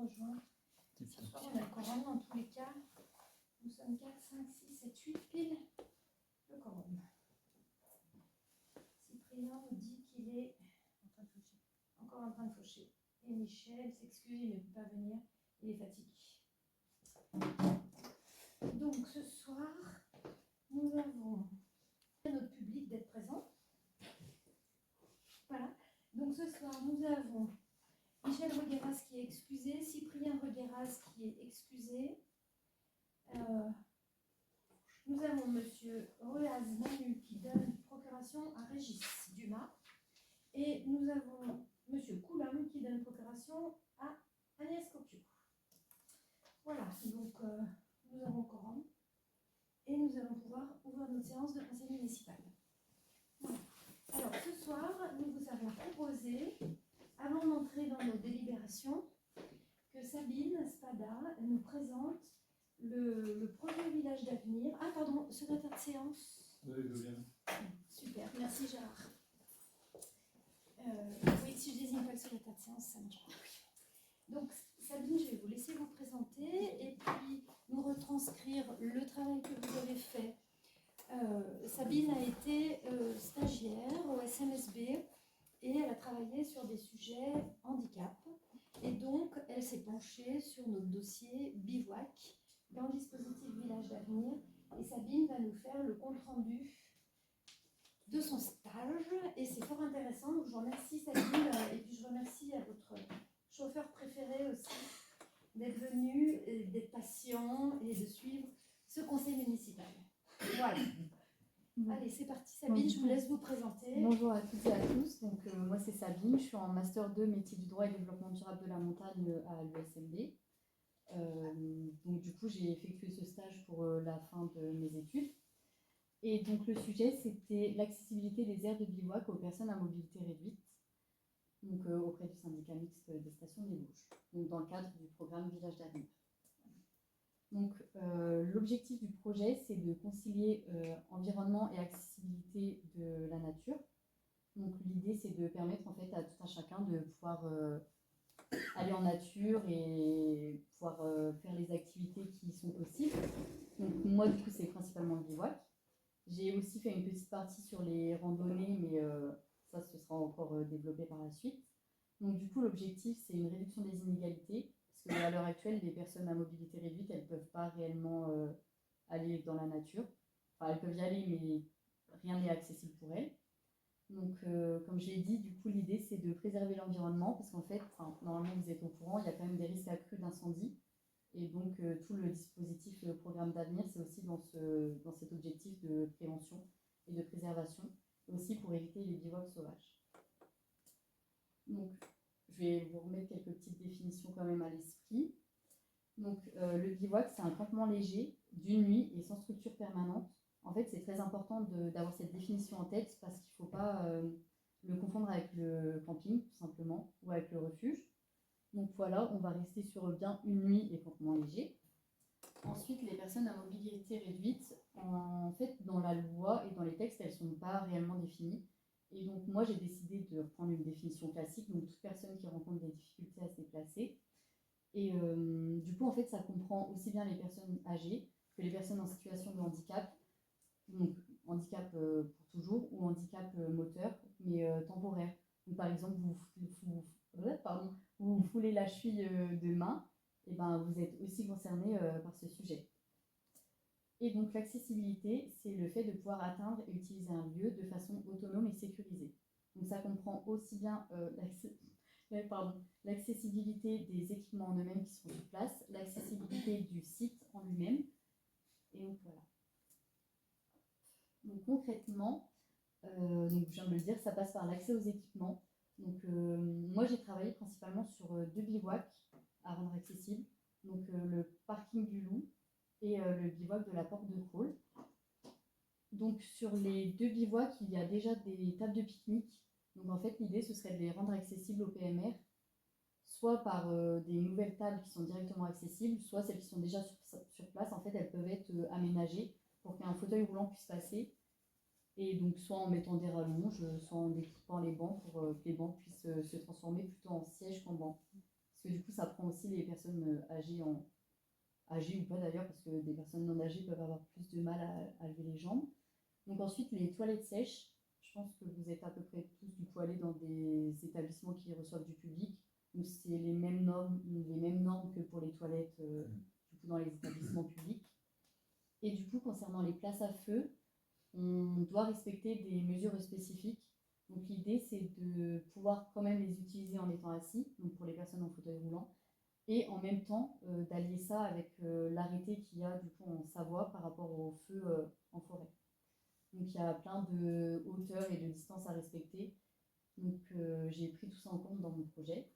rejoint. Ce soir, on a le quorum dans tous les cas. Nous sommes 4, 5, 6, 7, 8 pile. Le quorum. Cyprien nous dit qu'il est encore en train de faucher. Et Michel s'excuse, il ne peut pas venir. Il est fatigué. Donc ce soir, nous avons notre public d'être présent. Voilà. Donc ce soir, nous avons Michel Regueras qui est excusé, Cyprien Regueras qui est excusé. Nous avons Monsieur Ruaz Manu qui donne procuration à Régis Dumas. Et nous avons Monsieur Coulomb qui donne procuration à Agnès Copio. Voilà, donc nous avons quorum. Et nous allons pouvoir ouvrir notre séance de conseil municipal. Voilà. Alors ce soir, nous vous avons proposé, avant d'entrer dans nos délibérations, que Sabine Spada nous présente le projet Village d'avenir. Ah pardon, secrétaire de séance. Oui, je viens. Super, merci Gérard. Oui, si je désigne pas le secrétaire de séance, ça marche pas. Donc Sabine, je vais vous laisser vous présenter et puis nous retranscrire le travail que vous avez fait. Sabine a été stagiaire au SMSB et elle a travaillé sur des sujets handicap. Et donc, elle s'est penchée sur notre dossier bivouac dans le dispositif Village d'avenir. Et Sabine va nous faire le compte-rendu de son stage. Et c'est fort intéressant. Donc, je vous remercie Sabine. Et puis, je remercie à votre chauffeur préféré aussi d'être venu, d'être patient et de suivre ce conseil municipal. Voilà. Allez, c'est parti Sabine, je vous laisse vous présenter. Bonjour à toutes et à tous, donc moi c'est Sabine, je suis en Master 2 métier du droit et développement durable de la montagne à l'USMB. Donc du coup j'ai effectué ce stage pour la fin de mes études. Et donc le sujet c'était l'accessibilité des aires de bivouac aux personnes à mobilité réduite, donc auprès du syndicat mixte des stations des Vosges, donc dans le cadre du programme Village d'avenir. Donc, l'objectif du projet, c'est de concilier environnement et accessibilité de la nature. Donc, l'idée, c'est de permettre en fait à tout un chacun de pouvoir aller en nature et pouvoir faire les activités qui sont possibles. Donc, moi, du coup, c'est principalement le bivouac. J'ai aussi fait une petite partie sur les randonnées, mais ça, ce sera encore développé par la suite. Donc, du coup, l'objectif, c'est une réduction des inégalités. Parce qu'à l'heure actuelle, les personnes à mobilité réduite, elles ne peuvent pas réellement aller dans la nature. Enfin, elles peuvent y aller, mais rien n'est accessible pour elles. Donc, comme je l'ai dit, du coup, l'idée, c'est de préserver l'environnement, parce qu'en fait, normalement, vous êtes au courant, il y a quand même des risques accrus d'incendie. Et donc, tout le dispositif, le programme d'avenir, c'est aussi dans cet objectif de prévention et de préservation, aussi pour éviter les bivouacs sauvages. Donc, je vais vous remettre quelques petites définitions quand même à l'esprit. Donc, le bivouac, c'est un campement léger, d'une nuit et sans structure permanente. En fait, c'est très important d'avoir cette définition en tête parce qu'il ne faut pas le confondre avec le camping, tout simplement, ou avec le refuge. Donc voilà, on va rester sur bien une nuit et campement léger. Ensuite, les personnes à mobilité réduite, en fait, dans la loi et dans les textes, elles ne sont pas réellement définies. Et donc, moi, j'ai décidé de reprendre une définition classique, donc toute personne qui rencontre des difficultés à se déplacer. Et du coup, en fait, ça comprend aussi bien les personnes âgées que les personnes en situation de handicap, donc handicap pour toujours ou handicap moteur, mais temporaire. Donc, par exemple, vous foulez la cheville de main, et ben, vous êtes aussi concerné par ce sujet. Et donc l'accessibilité, c'est le fait de pouvoir atteindre et utiliser un lieu de façon autonome et sécurisée. Donc ça comprend aussi bien l'accessibilité des équipements en eux-mêmes qui sont sur place, l'accessibilité du site en lui-même. Et donc voilà. Donc concrètement, donc je viens de le dire, ça passe par l'accès aux équipements. Donc moi j'ai travaillé principalement sur 2 bivouacs à rendre accessibles. Donc le parking du Loup et le bivouac de la Porte de Crolles. Donc sur les 2 bivouacs, il y a déjà des tables de pique-nique. Donc en fait, l'idée, ce serait de les rendre accessibles au PMR, soit par des nouvelles tables qui sont directement accessibles, soit celles qui sont déjà sur place. En fait, elles peuvent être aménagées pour qu'un fauteuil roulant puisse passer. Et donc soit en mettant des rallonges, soit en découpant les bancs pour que les bancs puissent se transformer plutôt en sièges qu'en bancs. que du coup, ça prend aussi les personnes âgées ou pas d'ailleurs, parce que des personnes non âgées peuvent avoir plus de mal à lever les jambes. Donc ensuite, les toilettes sèches. Je pense que vous êtes à peu près tous du coup allés dans des établissements qui reçoivent du public. Donc c'est les mêmes normes que pour les toilettes du coup dans les établissements publics. Et du coup, concernant les places à feu, on doit respecter des mesures spécifiques. Donc l'idée, c'est de pouvoir quand même les utiliser en étant assis, donc pour les personnes en fauteuil roulant, et en même temps d'allier ça avec l'arrêté qu'il y a du coup en Savoie par rapport au feu en forêt. Donc il y a plein de hauteurs et de distances à respecter. Donc j'ai pris tout ça en compte dans mon projet.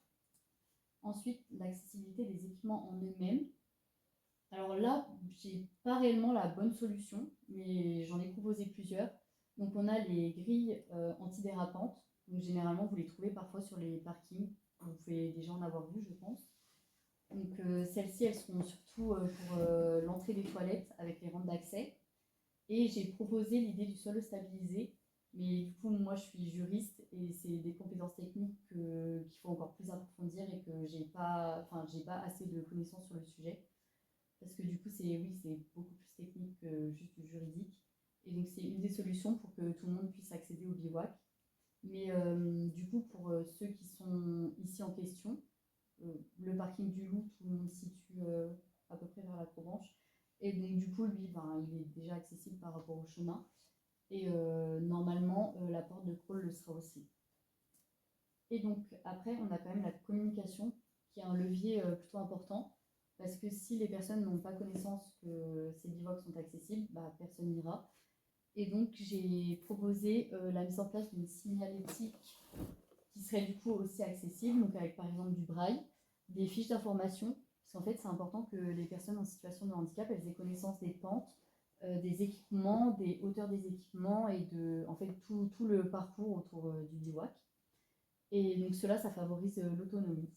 Ensuite, l'accessibilité des équipements en eux-mêmes. Alors là, j'ai pas réellement la bonne solution, mais j'en ai proposé plusieurs. Donc on a les grilles antidérapantes. Donc généralement, vous les trouvez parfois sur les parkings. Vous pouvez déjà en avoir vu, je pense. Donc celles-ci, elles seront surtout pour l'entrée des toilettes avec les rampes d'accès. Et j'ai proposé l'idée du sol stabilisé. Mais du coup, moi, je suis juriste et c'est des compétences techniques qu'il faut encore plus approfondir et que j'ai pas assez de connaissances sur le sujet. Parce que du coup, c'est beaucoup plus technique que juste du juridique. Et donc, c'est une des solutions pour que tout le monde puisse accéder au bivouac. Mais du coup, pour ceux qui sont ici en question, le parking du Loup, tout le monde se situe à peu près vers la Provenche. Et donc, du coup, lui, il est déjà accessible par rapport au chemin. Et normalement, la porte de crawl le sera aussi. Et donc, après, on a quand même la communication, qui est un levier plutôt important. Parce que si les personnes n'ont pas connaissance que ces bivouacs sont accessibles, personne n'ira. Et donc, j'ai proposé la mise en place d'une signalétique qui serait du coup aussi accessible, donc avec par exemple du braille, des fiches d'information, parce qu'en fait, c'est important que les personnes en situation de handicap, elles aient connaissance des pentes, des équipements, des hauteurs des équipements et de en fait, tout le parcours autour du bivouac. Et donc, cela, ça favorise l'autonomie.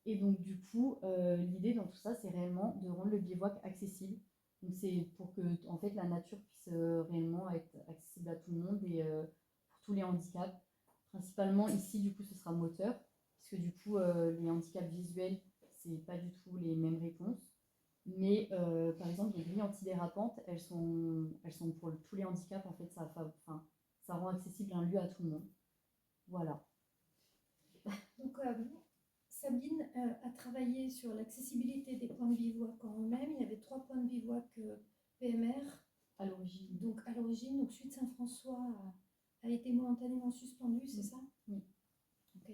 Et donc, du coup, l'idée dans tout ça, c'est réellement de rendre le bivouac accessible. Donc, c'est pour que en fait, la nature puisse réellement être accessible à tout le monde et pour tous les handicaps. Principalement, ici, du coup, ce sera moteur, puisque du coup, les handicaps visuels, c'est pas du tout les mêmes réponses. Mais par exemple, les grilles antidérapantes, elles sont pour tous les handicaps. En fait, ça rend accessible un lieu à tout le monde. Voilà. Donc, Sabine a travaillé sur l'accessibilité des points de bivouac en eux-mêmes. Il y avait 3 points de bivouac PMR à l'origine. Donc, à l'origine, donc Suite Saint-François a été momentanément suspendu, c'est ça? Oui. Ok.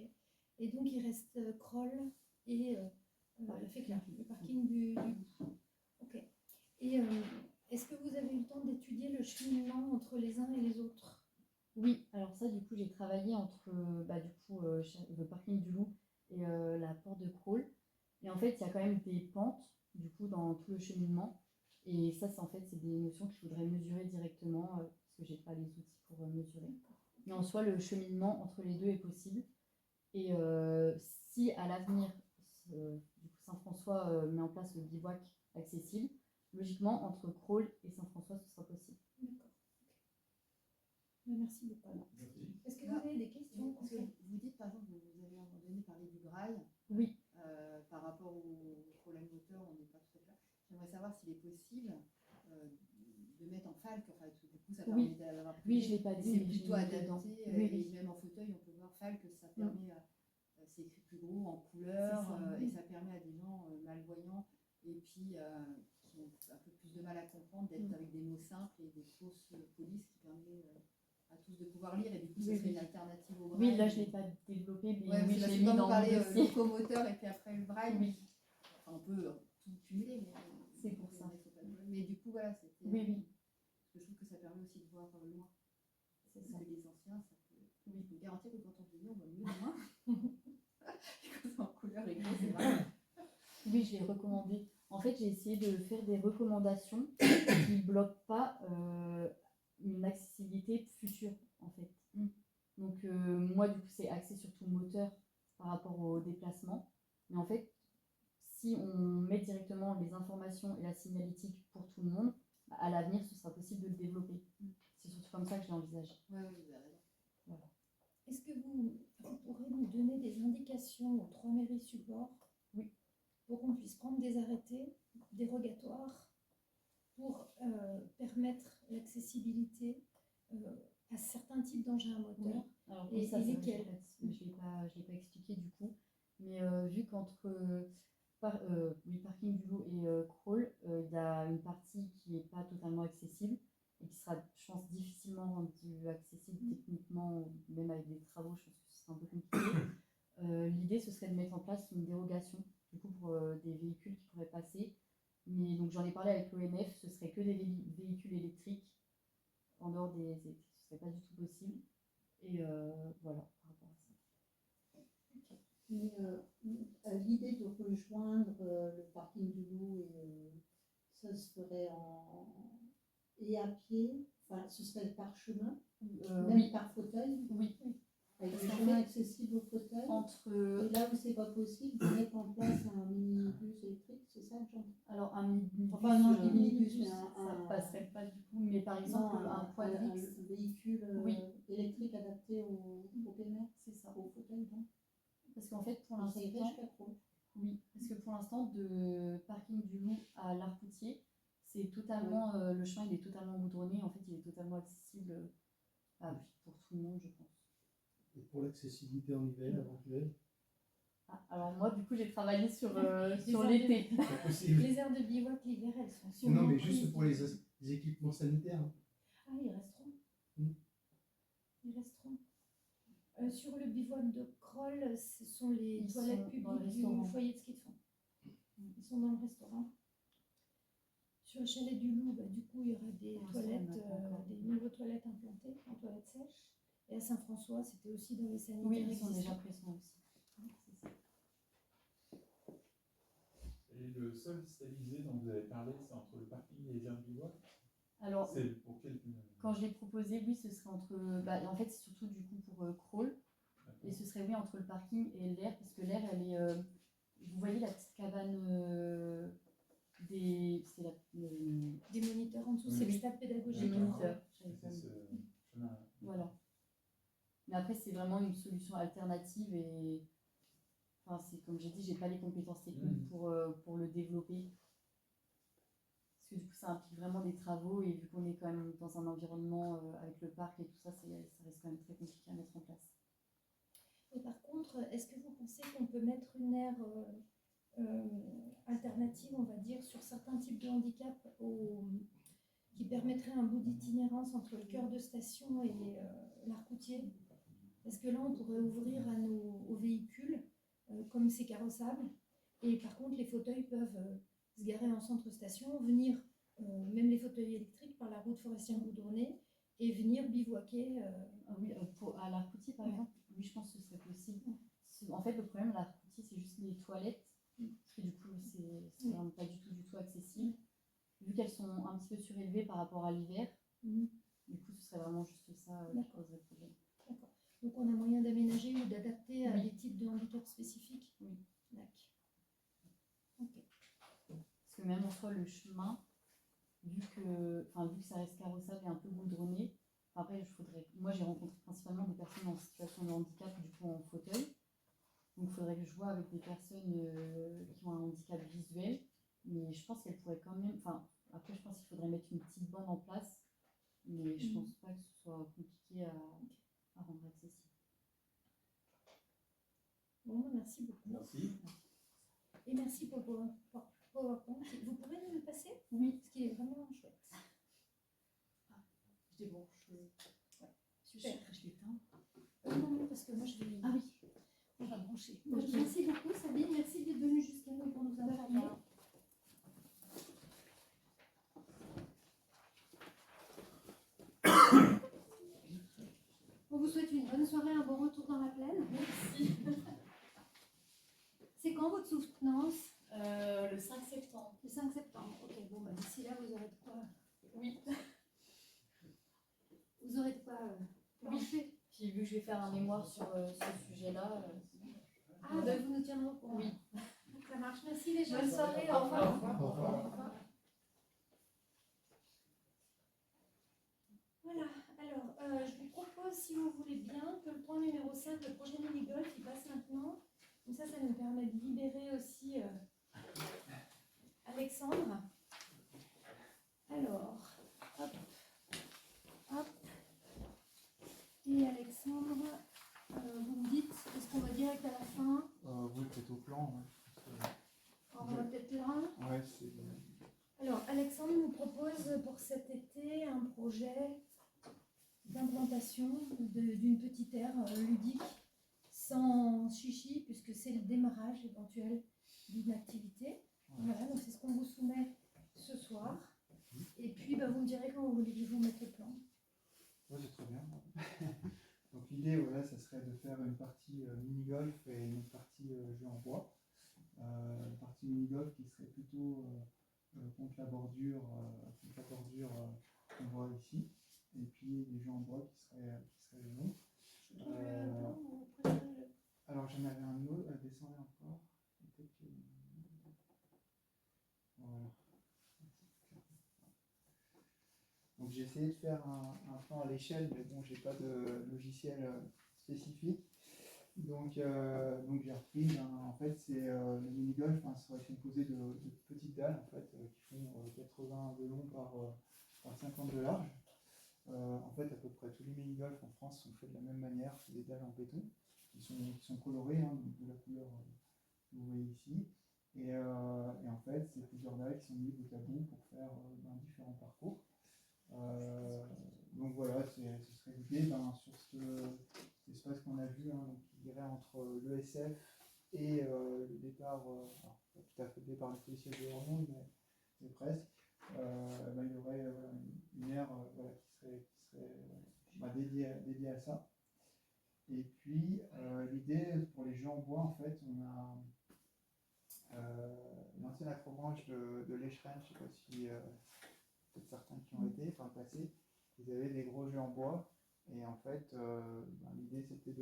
Et donc, il reste Kroll et la Féclin, le parking du Ok. Et est-ce que vous avez eu le temps d'étudier le cheminement entre les uns et les autres? Oui, alors ça, du coup, j'ai travaillé entre le parking du Loup et la porte de crawl. Et en fait, il y a quand même des pentes, du coup, dans tout le cheminement. Et ça, c'est des notions qu'il faudrait mesurer directement, parce que j'ai pas les outils pour mesurer. Mais en soi, le cheminement entre les deux est possible. Et si à l'avenir, du coup, Saint-François met en place le bivouac accessible, logiquement, entre Crawl et Saint-François, ce sera possible. D'accord. Merci beaucoup. Merci. Est-ce que vous avez des questions? Parce que vous dites, par exemple, vous avez à un moment donné parlé du braille. Oui. Par rapport au problème moteur, on n'est pas tout à fait là. J'aimerais savoir s'il est possible de mettre en falque. Enfin, du coup, ça permet d'avoir plus. Oui, je ne l'ai pas dit. C'est plutôt adapté. Oui. Et même en fauteuil, on peut voir falque. Ça permet, c'est écrit plus gros, en couleur. Et ça permet à des gens malvoyants et puis qui ont un peu plus de mal à comprendre d'être avec des mots simples et des fausses polices qui permet à tous de pouvoir lire, et du coup, ça serait une alternative au braille. Oui, là, je ne l'ai pas développé, mais oui, je l'ai mis dans mon parler dossier. locomoteur et puis après le braille. Oui. Enfin, on peut tout cumuler, mais c'est pour ça. Mais du coup, voilà, c'était. Oui. Parce que je trouve que ça permet aussi de voir loin. C'est parce ça. que les anciens, ça peut. Oui, je peux garantir que quand on vieillit, on voit mieux loin. Et quand c'est en couleur et gros, c'est vrai. Oui, je l'ai recommandé. En fait, j'ai essayé de faire des recommandations qui ne bloquent pas une accessibilité future, en fait. Donc, moi, du coup, c'est axé surtout moteur par rapport au déplacement. Mais en fait, si on met directement les informations et la signalétique pour tout le monde, à l'avenir, ce sera possible de le développer. C'est surtout comme ça que je l'envisage. Oui, vous avez raison. Voilà. Est-ce que vous pourrez nous donner des indications communication aux 3 mairies supports Oui. pour qu'on puisse prendre des arrêtés dérogatoires pour permettre l'accessibilité à certains types d'engins à moteur. Alors, Et ça, c'est vrai que lesquels je ne l'ai pas expliqué du coup. Mais vu qu'entre Parking du Loup et Crawl, il y a une partie qui n'est pas totalement accessible et qui sera, je pense, difficilement rendue accessible techniquement, ou même avec des travaux, je pense que ce sera un peu compliqué. L'idée, ce serait de mettre en place une dérogation du coup, pour des véhicules qui pourraient passer. Mais donc j'en ai parlé avec l'ONF, ce serait que des véhicules électriques en dehors des électriques, ce serait pas du tout possible. Et voilà, par rapport à ça. Mais l'idée de rejoindre le parking du Loup, ça se ferait et à pied, enfin ce serait par chemin, même Oui, par fauteuil, oui. avec Parce des qu'en chemins fait, accessibles au fauteuil. entre Et là où c'est pas possible, de mettre en place un minibus électrique, c'est ça que j'entends. alors un minibus, Enfin non, je dis minibus, mais ça passerait pas du coup. Mais par exemple non, un quadrix, un véhicule Oui. électrique adapté au PMR, c'est ça. au fauteuil, donc. Parce qu'en fait pour Ça irait l'instant, jusqu'à Crawl. oui, parce que pour l'instant de Parking du Loup à l'Arcoutier, c'est totalement le chemin il est totalement goudronné. En fait, il est totalement accessible pour tout le monde, je pense. Et pour l'accessibilité en hiver éventuelle, Alors moi, du coup, j'ai travaillé sur aires l'été. c'est possible. Les aires de bivouac l'hiver, elles sont Non, sûrement mais juste prises. pour les équipements sanitaires. Hein. Ah, ils resteront. Mm. Ils resteront. Sur le bivouac de Kroll, ce sont les Ils toilettes sont dans le publiques du restaurant. foyer de ski de fond. Ils sont dans le restaurant. Sur le chalet du Loup, du coup, il y aura des Pour l'instant, toilettes, on n'a pas encore. des nouvelles toilettes implantées en toilettes sèches. Et à Saint-François, c'était aussi dans les sanitaires Oui, ils sont déjà existants. présents aussi. C'est ça. Et le sol stabilisé dont vous avez parlé, c'est entre le parking et les aires de bivouac? Alors, C'est pour quel... quand je l'ai proposé, oui, ce serait entre. En fait, c'est surtout du coup pour Crawl. Et ce serait oui entre le parking et l'air, parce que l'air, elle est. Vous voyez la petite cabane c'est Des moniteurs en dessous, Oui. c'est le stade pédagogique. des D'accord. moniteurs. C'est ce chemin. Voilà. Mais après, c'est vraiment une solution alternative et. Enfin, c'est comme j'ai dit, j'ai pas les compétences techniques pour le développer. Parce que du coup, ça implique vraiment des travaux et vu qu'on est quand même dans un environnement avec le parc et tout ça, ça reste quand même très compliqué à mettre en place. Et par contre, est-ce que vous pensez qu'on peut mettre une aire alternative, on va dire, sur certains types de handicap qui permettrait un bout d'itinérance entre le cœur de station et l'Arcoutier? Parce que là, on pourrait ouvrir aux véhicules, comme c'est carrossable, et par contre, les fauteuils peuvent se garer en centre-station, venir, même les fauteuils électriques, par la route forestière goudronnée, et venir bivouaquer. Oui, à l'Arcoutier par exemple, oui, je pense que ce serait possible. En fait, le problème à l'Arcoutier, c'est juste les toilettes, parce que du coup, c'est vraiment pas du tout accessible. Vu qu'elles sont un petit peu surélevées par rapport à l'hiver, du coup, ce serait vraiment juste ça qui poserait problème. D'accord. Donc, on a moyen d'aménager ou d'adapter à des types de handicap spécifiques. Oui. D'accord. Ok. Parce que même en soi, le chemin, vu que ça reste carrossable et un peu goudronné, après, moi, j'ai rencontré principalement des personnes en situation de handicap, du coup en fauteuil. Donc, il faudrait que je vois avec des personnes qui ont un handicap visuel. Mais je pense qu'elles pourraient quand même. Après, je pense qu'il faudrait mettre une petite bande en place. Mais je pense pas que ce soit compliqué à rendre accessible. Bon, merci beaucoup. Merci. Et merci pour PowerPoint. Vous pourrez nous le passer? Oui. Ce qui est vraiment chouette. Je débranche. Ouais. Super. Je l'éteins. Non, parce que moi, je vais. Ah oui. On va brancher. Merci beaucoup, Sabine. Merci d'être venue jusqu'à nous pour nous informer. On vous souhaite une bonne soirée, un bon retour dans la plaine. Merci. C'est quand votre soutenance? Le 5 septembre. Le 5 septembre. Ok, bon, d'ici là, vous aurez de quoi. Oui. Vous aurez de quoi plancher. Puis vu que je vais faire un mémoire sur ce sujet-là. Vous nous tiendrez au courant. Oui. Ça marche. Merci les gens. Bonne soirée. Au revoir. Au revoir. Voilà. Alors, je vous propose, si vous voulez bien, que le point numéro 5, le projet mini-golf, il passe maintenant. ça nous permet de libérer aussi Alexandre. Alors, hop, hop. Et Alexandre, vous me dites, est-ce qu'on va direct à la fin? Oui, peut-être au plan. Ouais. On va peut-être là. Ouais, c'est. Alors, Alexandre nous propose pour cet été un projet d'implantation d'une petite aire ludique sans chichi, puisque c'est le démarrage éventuel d'une activité. Voilà, donc c'est ce qu'on vous soumet ce soir. Et puis, vous me direz quand vous voulez que je vous mette le plan. Ouais, c'est très bien. Donc l'idée, voilà, ça serait de faire une partie mini-golf et une partie jeu en bois. Une partie mini-golf qui serait plutôt contre la bordure qu'on voit ici. Et puis des jeux en bois qui seraient les nôtres. Alors j'en avais un autre, descendez encore. Peut-être que... Voilà. Donc j'ai essayé de faire un plan à l'échelle, mais bon, j'ai pas de logiciel spécifique. Donc j'ai repris, en fait, c'est le mini-golf, ça serait composé de petites dalles en fait, qui font 80 de long par 50 de large. En fait, à peu près tous les mini-golf en France sont faits de la même manière, c'est des dalles en béton, qui sont colorées, de la couleur que vous voyez ici. Et en fait, c'est plusieurs dalles qui sont mises bout à bout pour faire différents parcours. Donc voilà, ce serait l'idée sur cet espace qu'on a vu, qui irait entre l'ESF et le départ, alors pas tout à fait le départ du policier de Ornon, mais presque. Il y aurait une aire qui serait dédiée à ça. Et puis l'idée pour les jeux en bois, en fait, on a l'ancienne acrobranche de l'Écheren, je ne sais pas si peut-être certains qui ont été par le passé, ils avaient des gros jeux en bois, et en fait l'idée c'était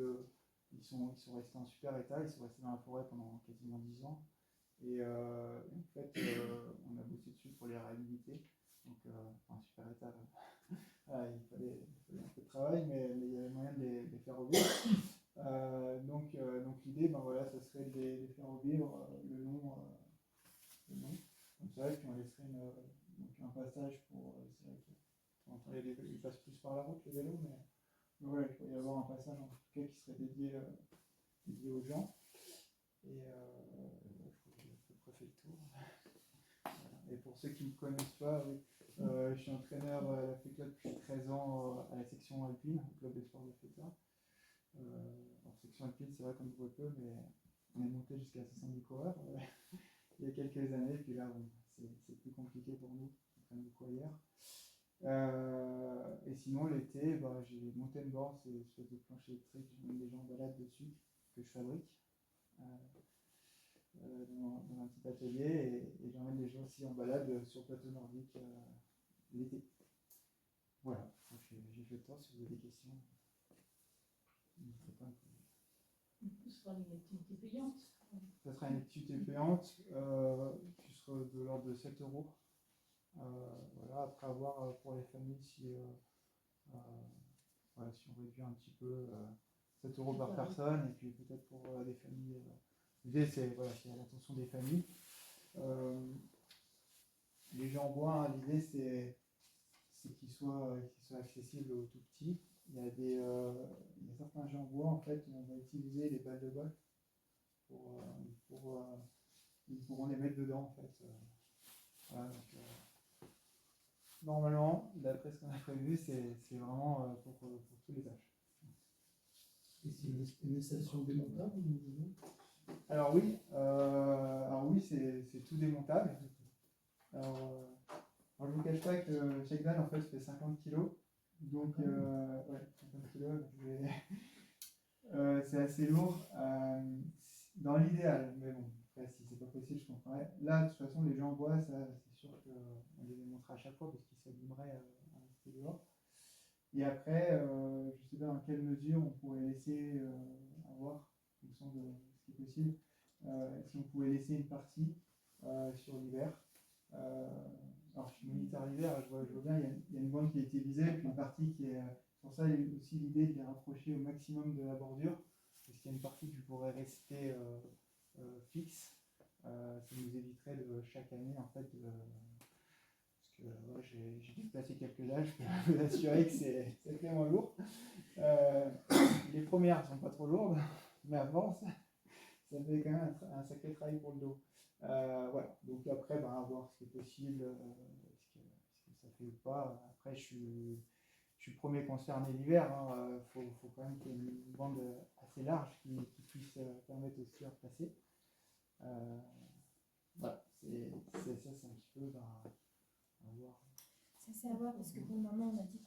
ils sont restés en super état, ils sont restés dans la forêt pendant quasiment 10 ans, et en fait on a bossé dessus pour les réhabiliter, donc en super état, voilà, il fallait un peu de travail, mais il y avait moyen de les faire revivre. Donc l'idée, voilà, ça serait de les faire revivre le long. Comme ça, et puis on laisserait un passage pour. C'est vrai qu'ils passent plus par la route, les vélos, mais voilà, il pourrait y avoir un passage en tout cas qui serait dédié aux gens. Et je crois que j'ai à peu près fait le tour. Voilà. Et pour ceux qui ne me connaissent pas, oui, je suis entraîneur à la FECLA depuis 13 ans à la section alpine, au club des sports de FECLA. En section alpine, c'est vrai qu'on voit peu, mais on est monté jusqu'à 70 coureurs il y a quelques années, puis là, c'est plus compliqué pour nous, on traîne beaucoup ailleurs. Et sinon, l'été, j'ai monté une board, c'est une espèce de plancher électrique, je mets des gens en balade dessus, que je fabrique dans un petit atelier, et j'emmène des gens aussi en balade sur le plateau nordique l'été. Voilà, donc j'ai fait le tour. Si vous avez des questions, n'hésitez pas à me poser. Ce sera une activité payante. Ça sera une activité payante qui sera de l'ordre de 7 €. Voilà, après avoir pour les familles, si on réduit un petit peu, 7 € par personne, et puis peut-être pour les familles. L'idée, c'est à l'attention des familles. Les jeux en bois, l'idée, c'est qu'ils soient accessibles aux tout petits. Il y a certains jeux en bois, en fait, où on va utiliser les balles de golf ils pourront les mettre dedans, en fait. Voilà, donc, normalement, d'après ce qu'on a prévu, c'est vraiment pour tous les âges. Et c'est une station démontable ou... Alors oui, c'est tout démontable. Alors je ne vous cache pas que chaque dalle en fait fait 50 kg. Donc 50 kg, c'est assez lourd dans l'idéal, mais bon, après si c'est pas possible, je comprendrais. Là, de toute façon, les jeux en bois, ça c'est sûr qu'on les démontera à chaque fois parce qu'ils s'abîmeraient à rester dehors. Et après, je ne sais pas dans quelle mesure on pourrait laisser avoir, en fonction de ce qui est possible, si on pouvait laisser une partie sur l'hiver. Alors je suis moniteur l'hiver, je vois bien, il y a une bande qui a été visée, puis une partie qui est... Pour ça, il y a aussi l'idée de les rapprocher au maximum de la bordure, parce qu'il y a une partie qui pourrait rester fixe. Ça nous éviterait de chaque année en fait parce que j'ai dû placer quelques âges, je peux vous assurer que c'est sacrément lourd. Les premières ne sont pas trop lourdes, mais avant ça fait quand même un sacré travail pour le dos. Voilà, donc après à voir ce qui est possible, ce que ça fait ou pas. Après je suis le premier concerné l'hiver, faut quand même qu'il y ait une bande assez large qui puisse permettre aussi de replacer. Voilà, c'est un petit peu à voir. Ça c'est à voir parce que pour le moment on a dit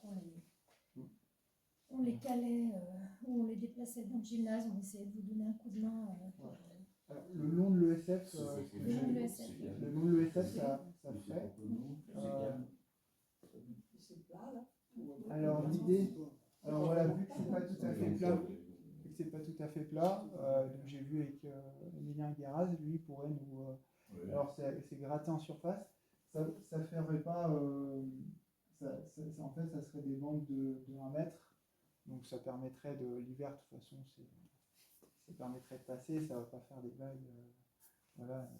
on les calait ou on les déplaçait dans le gymnase, on essayait de vous donner un coup de main. Alors, le long de l'ESF, Le long de l'ESF. le long de l'ESF, ça ferait. C'est plat, là. Alors l'idée, alors voilà, vu que c'est pas tout à fait plat, donc j'ai vu avec Emilien Guéraz, lui il pourrait nous, alors c'est gratté en surface, ça ferait pas, en fait ça serait des bandes de 1 mètre, donc ça permettrait l'hiver de toute façon, ça permettrait de passer, ça va pas faire des vagues, voilà.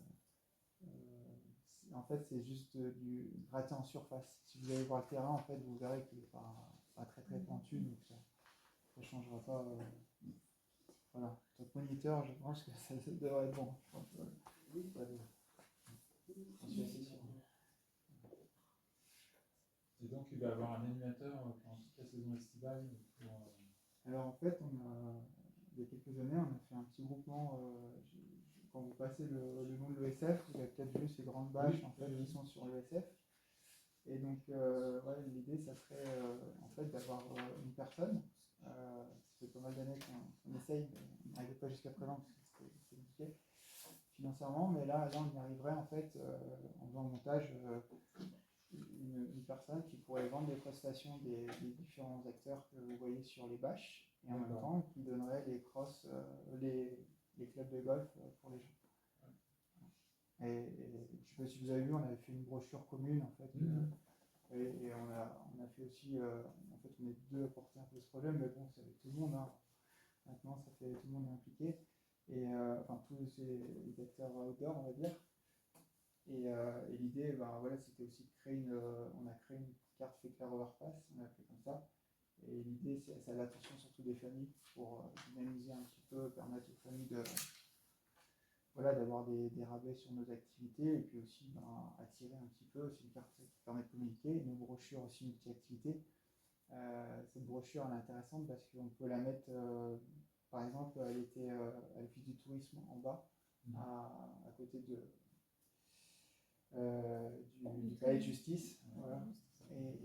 En fait, c'est juste du gratté en surface. Si vous allez voir le terrain, en fait, vous verrez qu'il n'est pas très pentu, donc ça ne changera pas. Voilà. Top moniteur, je pense que ça devrait être bon. J'en suis assez sûr. Et donc, il va y avoir un animateur pendant toute la saison estivale pour, Alors, en fait, il y a quelques années, on a fait un petit groupement. Quand vous passez le nom de l'ESF, vous avez peut-être vu ces grandes bâches en fait, qui sont sur l'ESF. Et donc, ouais, l'idée, ça serait en fait d'avoir une personne. Ça fait pas mal d'années qu'on essaye, mais on n'arrivait pas jusqu'à présent parce que c'est compliqué financièrement. Mais là, on y arriverait en fait en faisant le montage. Une personne qui pourrait vendre des prestations des différents acteurs que vous voyez sur les bâches et en même temps qui donnerait les crosses, les clubs de golf pour les gens. Et je ne sais pas si vous avez vu, on avait fait une brochure commune en fait, et on a fait aussi, en fait on est deux à porter un peu ce projet, mais bon c'est avec tout le monde, hein. Maintenant ça fait tout le monde est impliqué, et enfin tous les acteurs outdoor on va dire. Et l'idée, voilà, c'était aussi de créer on a créé une carte Féclair Overpass, on l'a fait comme ça. Et l'idée, c'est l'attention surtout des familles pour dynamiser un petit peu, permettre aux familles d'avoir des rabais sur nos activités et puis aussi attirer un petit peu. C'est une carte qui permet de communiquer, une brochure aussi multi-activité. Cette brochure elle est intéressante parce qu'on peut la mettre, par exemple, elle était à l'office du tourisme en bas, à côté du palais de justice. Voilà.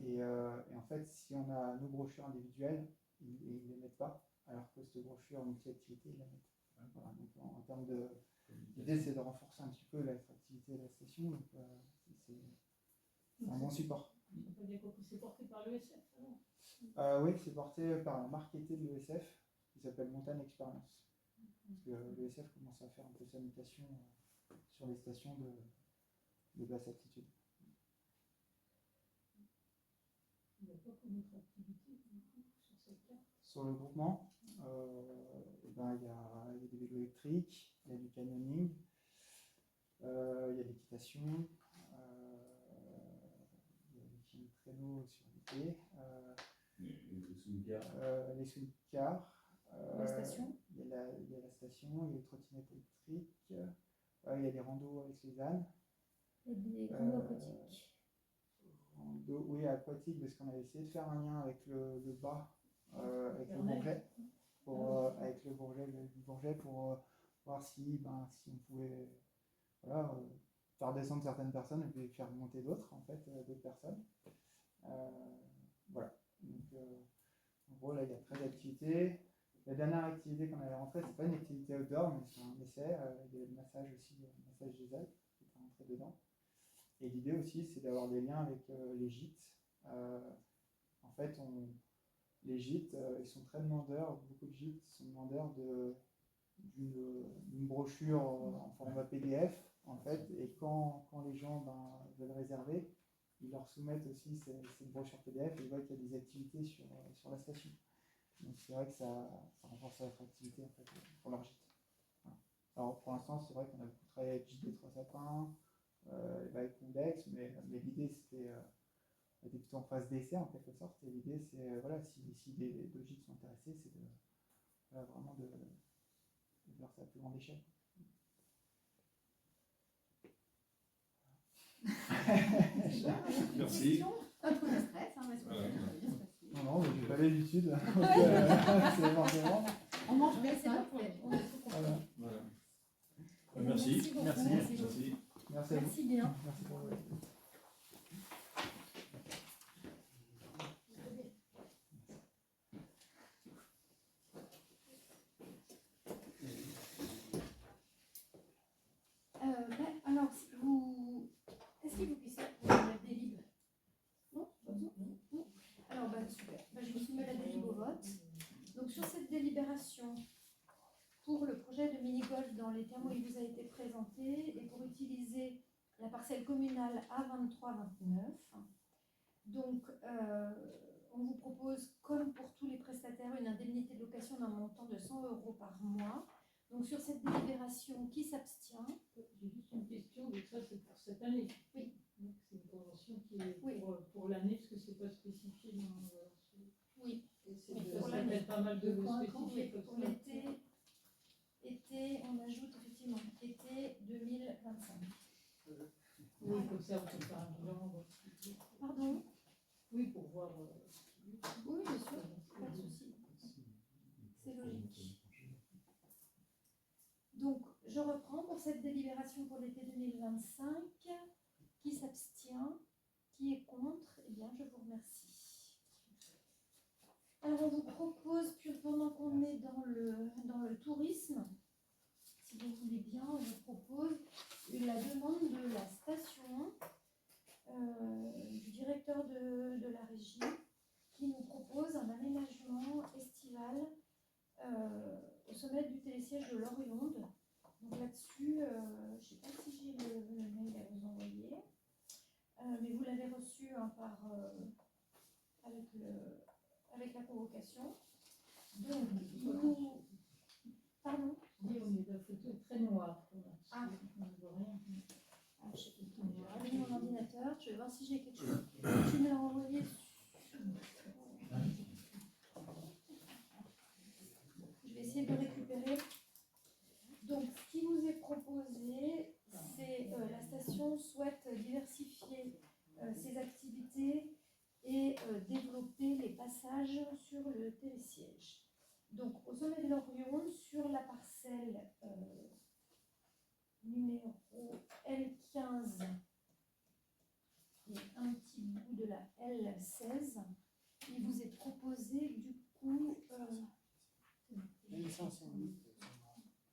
Et en fait, si on a nos brochures individuelles, ils ne les mettent pas, alors que cette brochure multi-activité, ils la mettent. Voilà. Donc en termes de. L'idée, c'est de renforcer un petit peu l'attractivité de la station, donc c'est un bon support. On peut dire que c'est porté par l'ESF Oui, c'est porté par un marketé de l'ESF qui s'appelle Montagne Experience. Parce que l'ESF commence à faire un peu sa mutation sur les stations de basse altitude. Il n'y a pas comme autre activité sur cette carte. Sur le groupement, il y a des vélos électriques, il y a du canyoning, il y a l'équitation, il y a des chiens de traîneau sur l'été, les swing-cars, La station. il y a la station, il y a les trottinettes électriques, il y a des randos avec les ânes. Et des randos aquatiques. Oui, aquatique, parce qu'on avait essayé de faire un lien avec le bas, avec le Bourget, avec le Bourget pour voir si on pouvait faire descendre certaines personnes et puis faire monter d'autres, en fait, d'autres personnes. Voilà. Donc, en gros, là, il y a 13 activités. La dernière activité qu'on avait rentrée, c'est pas une activité outdoor, mais c'est un essai. Il y a le massage aussi, le massage des algues qui est rentré dedans. Et l'idée aussi, c'est d'avoir des liens avec les gîtes. En fait, les gîtes, ils sont très demandeurs, beaucoup de gîtes sont demandeurs d'une brochure en format PDF, en fait, et quand les gens veulent réserver, ils leur soumettent aussi cette brochure PDF et ils voient qu'il y a des activités sur la station. Donc c'est vrai que ça renforce l'attractivité en fait, pour leur gîte. Voilà. Alors pour l'instant, c'est vrai qu'on a beaucoup travaillé avec JD Trois Sapins, avec Condex, mais l'idée c'était on était plutôt en phase d'essai en quelque sorte. Et l'idée c'est voilà, si des logiques sont intéressées, c'est de voilà, vraiment de faire ça à plus grande échelle. Merci. Pas trop de stress, hein, parce que ça va bien se passer. Non, non, mais j'ai pas l'habitude. Donc, c'est forcément. On mange Mais bien c'est ça. parfait. On a tout compris. Voilà. Voilà. Merci Merci. beaucoup. Merci. Merci. Merci. Merci à vous. Merci bien. Merci pour votre. Alors, est-ce qu'il vous puisse la délib? Non, pas besoin. Non. Alors, super. Je vous soumets la délib au vote. Donc, sur cette délibération, pour le projet de mini-golf dans les termes où il vous a été présenté et pour utiliser la parcelle communale A2329, donc, on vous propose, comme pour tous les prestataires, une indemnité de location d'un montant de 100 € par mois. Donc, sur cette délibération, qui s'abstient? J'ai juste une question, donc ça c'est pour cette année. Oui. Donc c'est une convention qui est Oui. pour l'année, parce que c'est pas spécifié dans Oui. et c'est Oui, ça pour ça l'année. peut être pas mal de Oui, spécifier comme pour ça. l'été, on ajoute effectivement été 2025. Oui, comme ça on peut faire un bilan. Pardon? Oui, pour voir. Oui, bien sûr, pas de souci. C'est logique. Donc, je reprends pour cette délibération pour l'été 2025. Qui s'abstient? Qui est contre? Eh bien, je vous remercie. Alors, on vous propose, puis pendant qu'on est dans le tourisme, si vous voulez bien, on vous propose la demande de la station du directeur de la régie qui nous propose un aménagement estival au sommet du télésiège de l'Orionde. Donc là-dessus, je ne sais pas si j'ai le mail à vous envoyer, mais vous l'avez reçu avec la convocation. Donc, pardon? Oui, on est la photo est très noire. Ah. On ne voit rien. Je vais allumer mon ordinateur, je vais voir si j'ai quelque chose. Tu me l'as envoyé. Je vais essayer de le récupérer. Donc, ce qui vous est proposé, c'est la station souhaite diversifier ses activités et développer les passages sur le télésiège. Donc, au sommet de l'Orion, sur la parcelle numéro L15 et un petit bout de la L16, il vous est proposé du coup.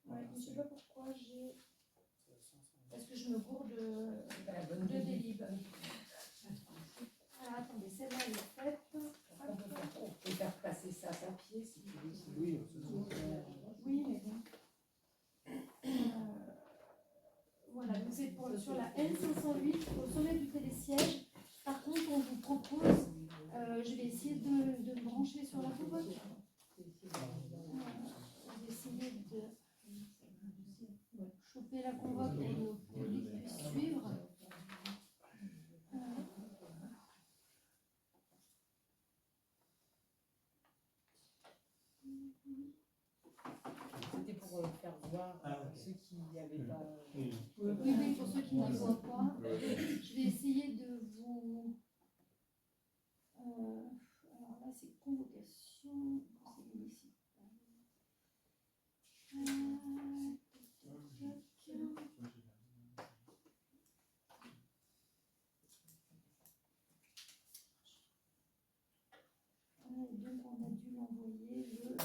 Ouais, je ne sais pas pourquoi j'ai. Parce que je me gourde de délib. Alors attendez, celle-là elle est faite. On peut faire passer ça à papier si tu veux. Oui, mais bon. Voilà, donc c'est sur la N508 au sommet du télésiège. Par contre, on vous propose, je vais essayer de me brancher sur la convoque. Je vais essayer de choper la convoque pour que nos publics puissent suivre. C'était pour faire voir ceux qui n'avaient pas. Oui, pour ceux qui ne voient pas. Je vais essayer de vous. Alors là, c'est convocation, conseil municipal. Donc, on a dû l'envoyer le.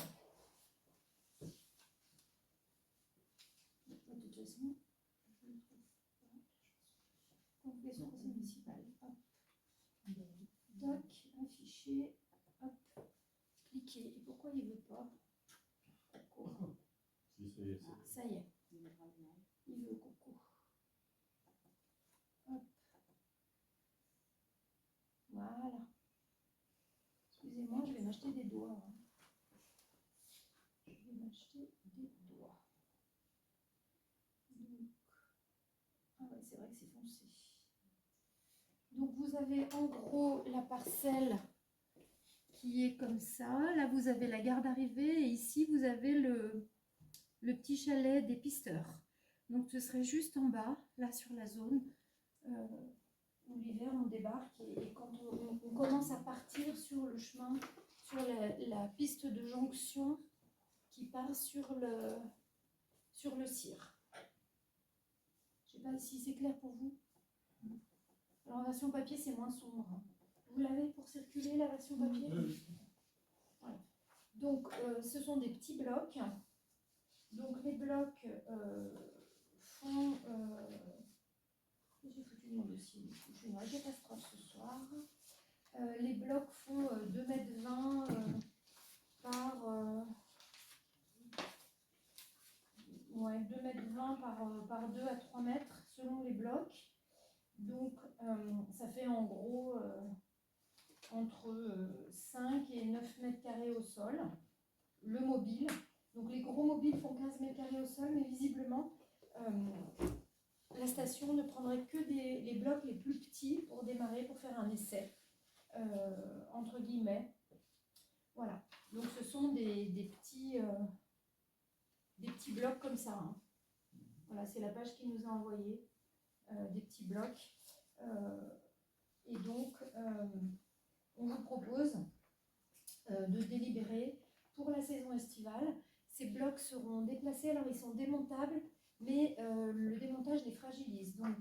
De toute façon, je ne trouve pas. Convocation conseil municipal. Hop. Doc, un fichier. Hop. Cliquez. Et pourquoi il ne veut pas? Ça y est. Il veut coco. Hop. Voilà. Excusez-moi, je vais m'acheter des doigts. Je vais m'acheter des doigts. c'est vrai que c'est foncé. Donc vous avez en gros la parcelle qui est comme ça. Là, vous avez la gare d'arrivée et ici, vous avez le petit chalet des pisteurs. Donc ce serait juste en bas, là sur la zone où l'hiver on débarque et quand on commence à partir sur le chemin, sur la piste de jonction qui part sur le CIR. Je ne sais pas si c'est clair pour vous. Alors, en version papier, c'est moins sombre. Vous l'avez pour circuler, la version papier? Voilà. Donc, ce sont des petits blocs. Donc, les blocs font... J'ai foutu mon dossier. Je suis dans la catastrophe ce soir. Les blocs font 2,20 m par... 2,20 m par 2 à 3 mètres selon les blocs. Donc, ça fait en gros entre 5 et 9 mètres carrés au sol. Le mobile. Donc, les gros mobiles font 15 mètres carrés au sol, mais visiblement, la station ne prendrait que les blocs les plus petits pour démarrer, pour faire un essai, entre guillemets. Voilà. Donc, ce sont des petits blocs comme ça. Hein. Voilà, c'est la page qui nous a envoyé des petits blocs. Et donc, on vous propose de délibérer pour la saison estivale. Ces blocs seront déplacés, alors ils sont démontables, mais le démontage les fragilise. Donc,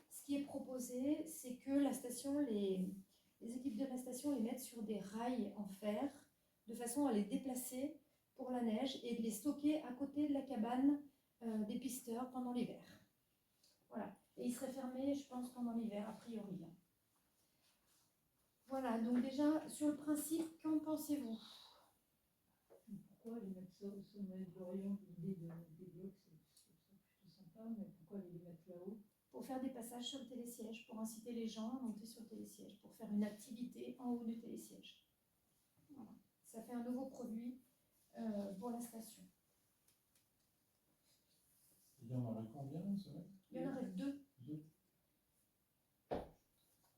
ce qui est proposé, c'est que la station, les équipes de la station les mettent sur des rails en fer, de façon à les déplacer pour la neige et de les stocker à côté de la cabane des pisteurs pendant l'hiver. Voilà. Et il serait fermé, je pense, pendant l'hiver, a priori. Voilà, donc déjà, sur le principe, qu'en pensez-vous? Pourquoi les mettre ça au sommet de l'Orient? L'idée des blocs, c'est plutôt sympa, mais pourquoi les mettre là-haut? Pour faire des passages sur le télésiège, pour inciter les gens à monter sur le télésiège, pour faire une activité en haut du télésiège. Voilà. Ça fait un nouveau produit pour la station. Il y en aurait combien au sommet? Il y en aurait 2. 2.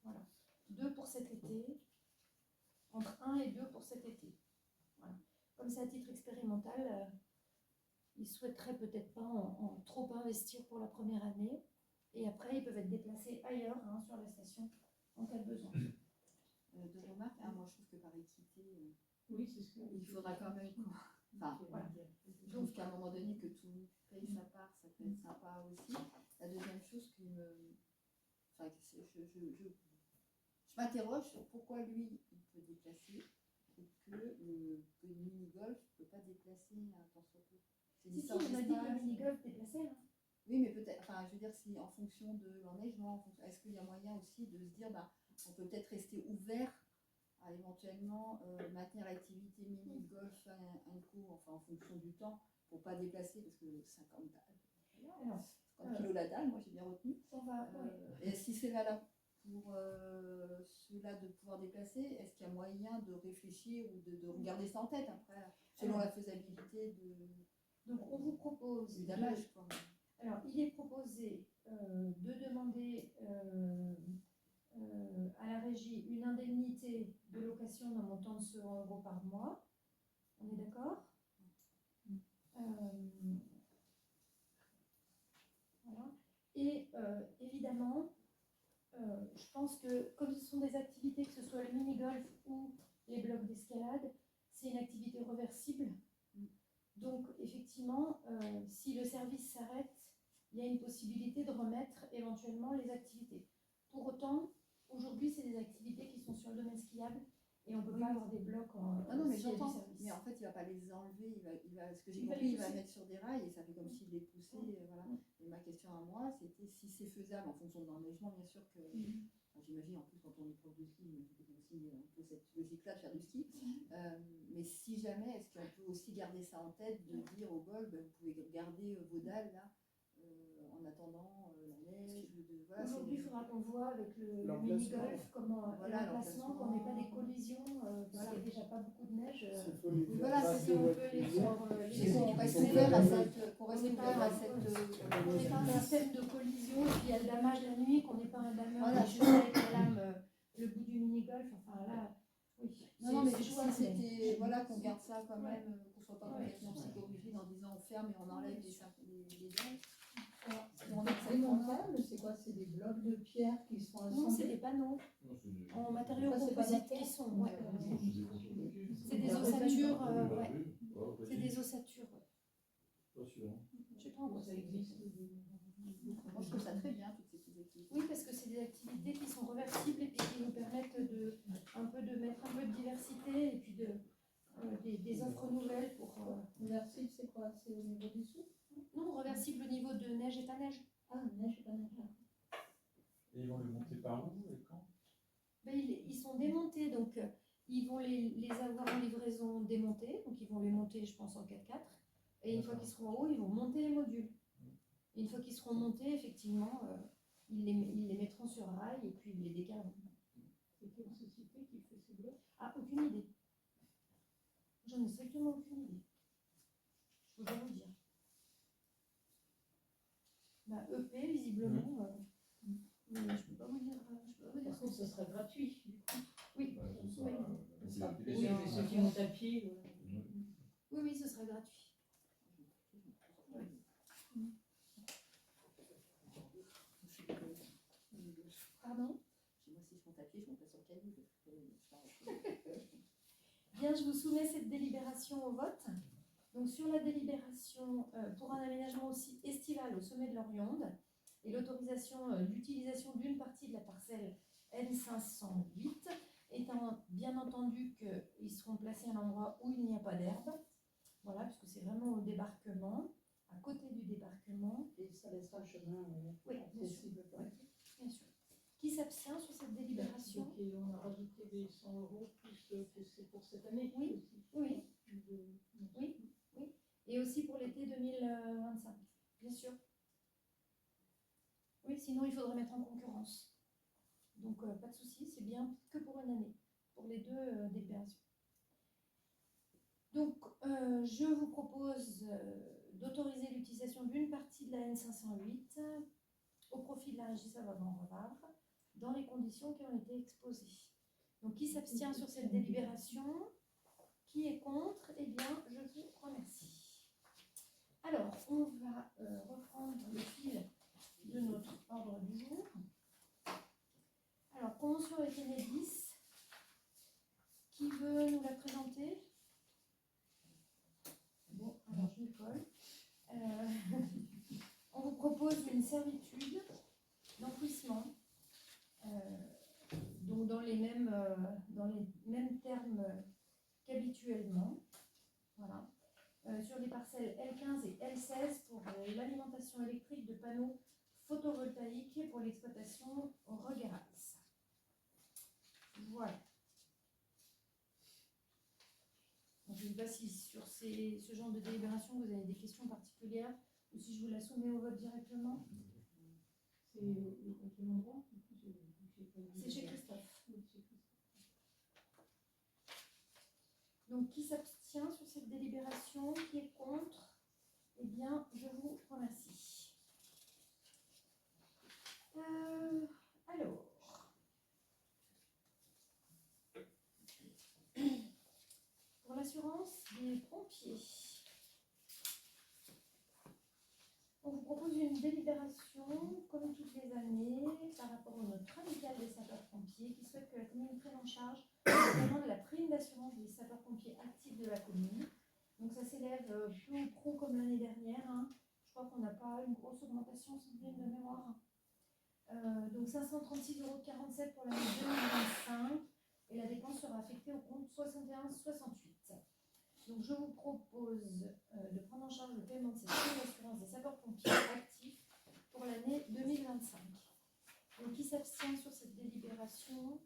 Voilà. 2 pour cet été, entre 1 et 2 pour cet été. Voilà. Comme c'est à titre expérimental, ils ne souhaiteraient peut-être pas en trop investir pour la première année. Et après, ils peuvent être déplacés ailleurs, hein, sur la station, en cas de besoin. De remarques, moi je trouve que par équité, Oui, c'est ce que il faudra quand même. Enfin, voilà. je trouve qu'à un moment donné, que tout le monde paye sa part, ça peut être sympa aussi. La deuxième chose qui me. Enfin, je m'interroge sur pourquoi lui, il peut déplacer et que le mini-golf ne peut pas déplacer un temps soit peu. C'est une Si, histoire on a dit que le d'espace. mini-golf déplacé. Hein. Oui, mais peut-être, enfin, je veux dire, si en fonction de l'enneigement, est-ce qu'il y a moyen aussi de se dire, on peut peut-être rester ouvert à éventuellement maintenir l'activité mini-golf un coup, enfin en fonction du temps, pour ne pas déplacer, parce que 50 Alors, 50 kilos la dalle, moi j'ai bien retenu. on va, Et si c'est là pour ceux-là de pouvoir déplacer, est-ce qu'il y a moyen de réfléchir ou de regarder ça en tête après, selon la faisabilité de, donc, on vous propose. du damage, quoi. Alors, il est proposé de demander à la régie une indemnité de location d'un montant de 100 € par mois. On est d'accord? Voilà. Et évidemment, je pense que comme ce sont des activités, que ce soit le mini-golf ou les blocs d'escalade, c'est une activité reversible. Donc, effectivement, si le service s'arrête, il y a une possibilité de remettre éventuellement les activités. Pour autant, aujourd'hui, c'est des activités qui sont sur le domaine skiable et on ne peut pas avoir des blocs en non, mais s'il y a du j'entends. service. Mais en fait, il ne va pas les enlever. Ce que j'ai Il va compris, les il va pousser. mettre sur des rails et ça fait comme s'il les poussait. Voilà. Et ma question à moi, c'était si c'est faisable en fonction de l'enneigement, bien sûr que. Enfin, j'imagine en plus quand on est prof de ski, c'est aussi un peu cette logique-là de faire du ski. Mais si jamais, est-ce qu'on peut aussi garder ça en tête, de dire au bol, vous pouvez garder vos dalles là, en attendant la neige, le voilà, Aujourd'hui, il faudra qu'on voit avec le L'emplacement. mini-golf comment Voilà, l'emplacement, qu'on n'ait pas des collisions, parce qu'il n'y a déjà pas beaucoup de neige. Il faut les faire Voilà, passer Si on votre peut les cuisine. faire, qu'on reste c'est ouvert à vrai. cette, qu'on reste On n'est ouvert pas- à cette, On n'est pas un système de collision et puis il y a le damage la nuit, qu'on n'est pas un dameur Voilà. qui juste avec la lame le bout du mini-golf. Enfin là, oui. non, mais c'est si jouable. c'était, voilà, qu'on garde ça quand même, qu'on soit pas Ouais. complètement psychorigide en disant on ferme et on enlève les dents. On est démontable, c'est quoi? C'est des blocs de pierre qui sont Non, c'est assemblés. des panneaux en matériaux Ça, c'est pas composites d'accord. qui sont. Ouais. C'est des Ah, ossatures. d'accord. Ouais. C'est des ossatures. Ouais. Pas sûr. Je sais pas en quoi ça existe. Moi, je trouve ça très bien, toutes ces petites activités. Oui, parce que c'est des activités qui sont reversibles et puis qui nous permettent de mettre un peu de diversité et puis des offres nouvelles pour. Reversible, c'est quoi? C'est au niveau des sous? Non, reversible au niveau de neige et pas neige. Ah, neige, pas neige. Et ils vont les monter par où et quand? Ben, ils sont démontés, donc ils vont les avoir en livraison démontés, donc ils vont les monter, je pense, en 4x4. Et une fois qu'ils seront en haut, ils vont monter les modules. Et une fois qu'ils seront montés, effectivement, ils les mettront sur rail et puis ils les décaleront. C'est quelle société qui fait ces blocs? Ah, aucune idée. J'en ai strictement aucune idée. Je peux pas vous dire. Bah, EP, visiblement, mais je peux pas vous dire. Je peux pas vous dire. Par contre, ce sera gratuit. Du coup. Oui, Oui, mais ceux qui montent à pied. oui, ce sera gratuit. Pardon? Moi, si je monte à pied, je monte pas sur le caillou. Bien, je vous soumets cette délibération au vote. Donc, sur la délibération pour un aménagement aussi estival au sommet de l'Orionde et l'autorisation d'utilisation d'une partie de la parcelle N508, étant bien entendu qu'ils seront placés à un endroit où il n'y a pas d'herbe. Voilà, puisque c'est vraiment au débarquement, à côté du débarquement. Et ça laissera un chemin Oui, bien sûr. accessible. Bien sûr. Qui s'abstient sur cette délibération? Donc, et on a rajouté des 100 € plus que c'est pour cette année. Oui, aussi. oui. Oui, oui. Et aussi pour l'été 2025, bien sûr. Oui, sinon il faudrait mettre en concurrence. Donc pas de souci, c'est bien que pour une année, pour les deux délibérations. Donc je vous propose d'autoriser l'utilisation d'une partie de la N508 au profit de la régie Savoie-Revard dans les conditions qui ont été exposées. Donc qui s'abstient sur cette délibération? Qui est contre? Eh bien, je vous remercie. Alors, on va reprendre le fil de notre ordre du jour. Alors, convention avec Enedis. Qui veut nous la présenter? Bon, alors je m'y colle. On vous propose une servitude d'enfouissement, donc dans les mêmes termes qu'habituellement. Voilà. Sur les parcelles L15 et L16 pour l'alimentation électrique de panneaux photovoltaïques et pour l'exploitation au Regueras. Voilà. Donc, je ne sais pas si sur ce genre de délibération vous avez des questions particulières ou si je vous la soumets au vote directement. C'est à quel endroit? C'est chez Christophe. Donc, qui s'abstient sur cette délibération? Qui est contre? Eh bien, je vous remercie. Alors, pour l'assurance des pompiers, on vous propose une délibération, comme toutes les années, par rapport à notre amicale des sapeurs-pompiers qui souhaite que la commune prenne en charge notamment de la prime d'assurance des sapeurs-pompiers actifs de la commune. Donc ça s'élève peu ou prou comme l'année dernière. Hein. Je crois qu'on n'a pas une grosse augmentation, c'est bien de mémoire. Donc 536,47 € pour l'année 2025 et la dépense sera affectée au compte 61,68. Donc je vous propose de prendre en charge le paiement de cette prime d'assurance des sapeurs-pompiers actifs pour l'année 2025. Donc qui s'abstient sur cette délibération?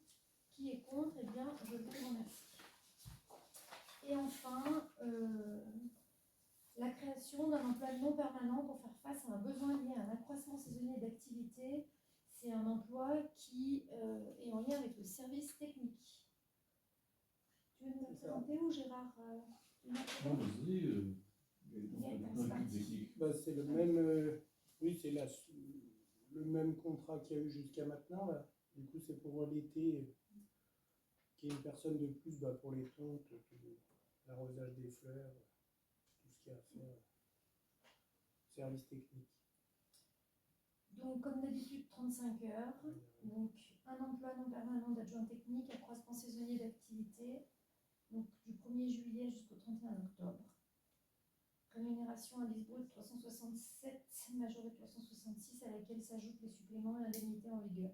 Qui est contre? Eh bien, je vous remercie. Et enfin, la création d'un emploi non permanent pour faire face à un besoin lié à un accroissement saisonnier d'activité c'est un emploi qui est en lien avec le service technique. Tu veux nous le présenter ou Gérard Non, vas-y, Bah, c'est le même, oui, c'est le même contrat qu'il y a eu jusqu'à maintenant. Là. Du coup, c'est pour l'été, qu'il y ait une personne de plus pour les tontes, l'arrosage des fleurs, tout ce qu'il y a à faire, service technique. Donc, comme d'habitude, 35 heures. Donc, un emploi non permanent d'adjoint technique, accroissement saisonnier d'activité. Donc, du 1er juillet jusqu'au 31 octobre. Rémunération indice brut 367, majoré 366, à laquelle s'ajoutent les suppléments et l'indemnité en vigueur.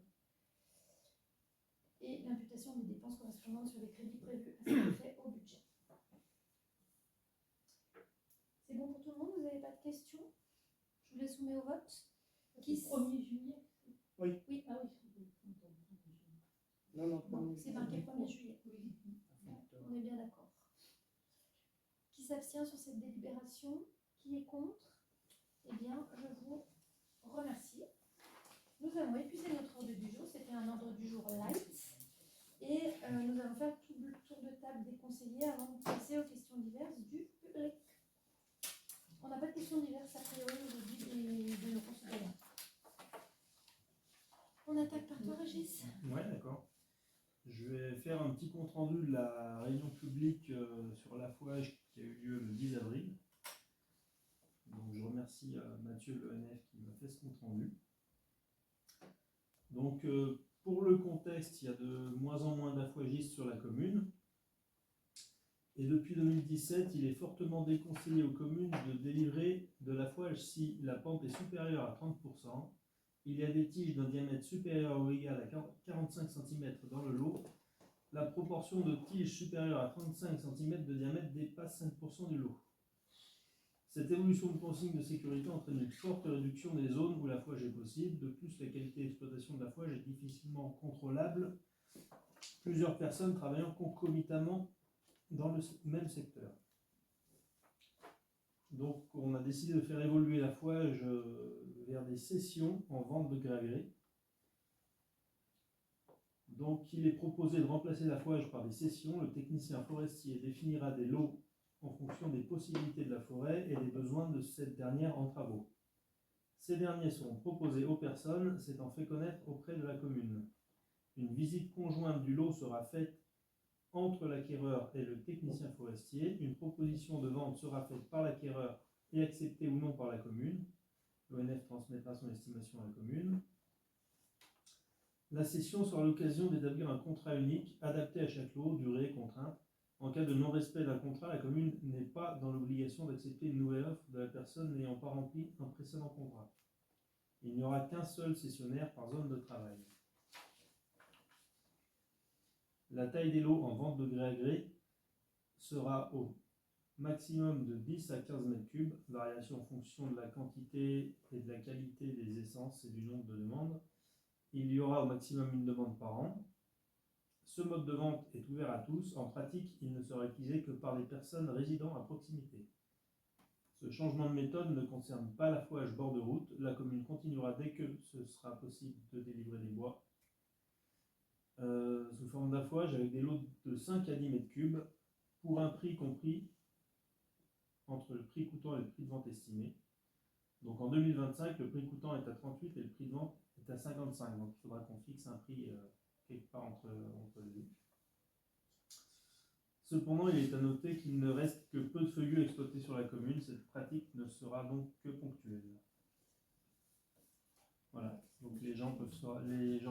Et l'imputation des dépenses correspondantes sur les crédits prévus à cet effet au budget. C'est bon pour tout le monde? Vous n'avez pas de questions? Je vous les soumets au vote. Qui 1er juillet? Oui. Oui. Ah oui, Non, Bon, c'est marqué 1er juillet. oui. On est bien d'accord. Qui s'abstient sur cette délibération? Qui est contre? Eh bien, je vous remercie. Nous avons épuisé notre ordre du jour. C'était un ordre du jour light. Et nous allons faire tout le tour de table des conseillers avant de passer aux questions diverses du public. On n'a pas de questions diverses a priori aujourd'hui de nos concitoyens. On attaque par toi, Régis. Ouais, d'accord. Je vais faire un petit compte rendu de la réunion publique sur la fouage qui a eu lieu le 10 avril. Donc je remercie Mathieu de l'ONF qui m'a fait ce compte rendu. Donc pour le contexte, il y a de moins en moins d'affouagistes sur la commune. Et depuis 2017, il est fortement déconseillé aux communes de délivrer de l'affouage si la pente est supérieure à 30%. Il y a des tiges d'un diamètre supérieur ou égal à 45 cm dans le lot. La proportion de tiges supérieure à 35 cm de diamètre dépasse 5% du lot. Cette évolution de consigne de sécurité entraîne une forte réduction des zones où l'affouage est possible. De plus, la qualité d'exploitation de l'affouage est difficilement contrôlable. Plusieurs personnes travaillant concomitamment dans le même secteur. Donc, on a décidé de faire évoluer l'affouage vers des cessions en vente de gré à gré. Donc, il est proposé de remplacer l'affouage par des cessions. Le technicien forestier définira des lots en fonction des possibilités de la forêt et des besoins de cette dernière en travaux. Ces derniers seront proposés aux personnes s'étant fait connaître auprès de la commune. Une visite conjointe du lot sera faite entre l'acquéreur et le technicien forestier. Une proposition de vente sera faite par l'acquéreur et acceptée ou non par la commune. L'ONF transmettra son estimation à la commune. La cession sera l'occasion d'établir un contrat unique adapté à chaque lot, durée, contrainte. En cas de non-respect d'un contrat, la commune n'est pas dans l'obligation d'accepter une nouvelle offre de la personne n'ayant pas rempli un précédent contrat. Il n'y aura qu'un seul cessionnaire par zone de travail. La taille des lots en vente de gré à gré sera au maximum de 10 à 15 mètres cubes, variation en fonction de la quantité et de la qualité des essences et du nombre de demandes. Il y aura au maximum une demande par an. Ce mode de vente est ouvert à tous. En pratique, il ne sera utilisé que par les personnes résidant à proximité. Ce changement de méthode ne concerne pas l'affouage bord de route. La commune continuera dès que ce sera possible de délivrer des bois sous forme d'affouage avec des lots de 5 à 10 mètres cubes pour un prix compris entre le prix coûtant et le prix de vente estimé. Donc en 2025, le prix coûtant est à 38 et le prix de vente est à 55. Donc il faudra qu'on fixe un prix quelque part entre les deux. Cependant, il est à noter qu'il ne reste que peu de feuillus exploités sur la commune. Cette pratique ne sera donc que ponctuelle. Voilà. Donc les gens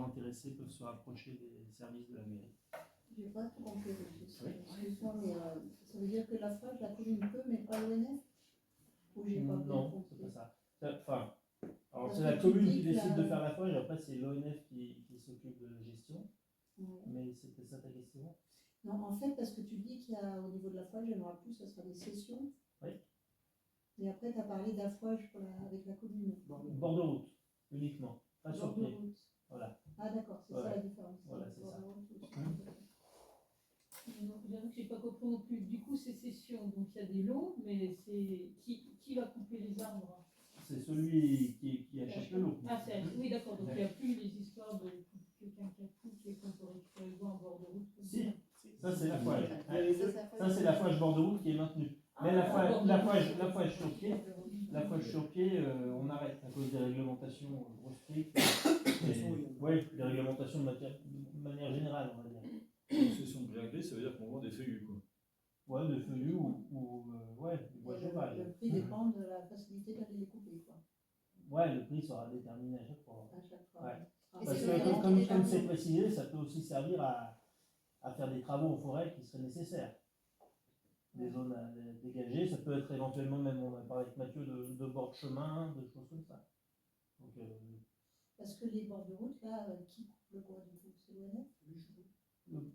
intéressés peuvent se rapprocher des services de la mairie. Je n'ai pas tout compris. Oui. Excuse-moi, mais ça veut dire que l'affouage, la commune peut, mais pas l'ONF? Ou j'ai pas bien Non, compris? c'est pas ça. Enfin, alors Parce c'est que la tu commune dis qui que décide la- de faire l'affouage, après c'est l'ONF qui s'occupe de la gestion. Ouais. Mais c'était ça ta question? Non, en fait, parce que tu dis qu'il y a au niveau de l'affouage, j'aimerais plus, ça sera des sessions. Oui. Et après, tu as parlé d'affouage avec la commune. Bord de route, uniquement, pas sur Bord de pied. route. Voilà. Ah d'accord, c'est Ouais. ça la différence. Voilà, c'est Bord ça. de route, ou- Donc, j'avoue que je n'ai pas compris non plus. Du coup, c'est cession, donc il y a des lots, mais c'est qui va couper les arbres? C'est celui qui achète le lot. Ah, oui, d'accord, donc il n'y a plus les histoires fouage. Il y a les deux. Ça, c'est la fouage bord de route qui est maintenue. Mais la fouage sur pied, on arrête à cause des réglementations trop strictes. Oui, des réglementations de manière générale, on va dire. Concession de gré à gré, ça veut dire qu'on vend des feuillus, quoi. Ouais, de feuillus ou du bois cheval. Le prix dépend de la facilité d'aller les couper, quoi. Ouais, le prix sera déterminé à chaque fois. À chaque fois. Ouais. Et Parce c'est que le comme prix c'est déterminé. précisé, ça peut aussi servir à faire des travaux en forêt qui seraient nécessaires. Des zones à dégager, ça peut être éventuellement, même on a parlé avec Mathieu, de bord de chemin, de choses comme ça. Donc, Parce que les bords de route, là, qui coupe le bois du coup? C'est l'ONF?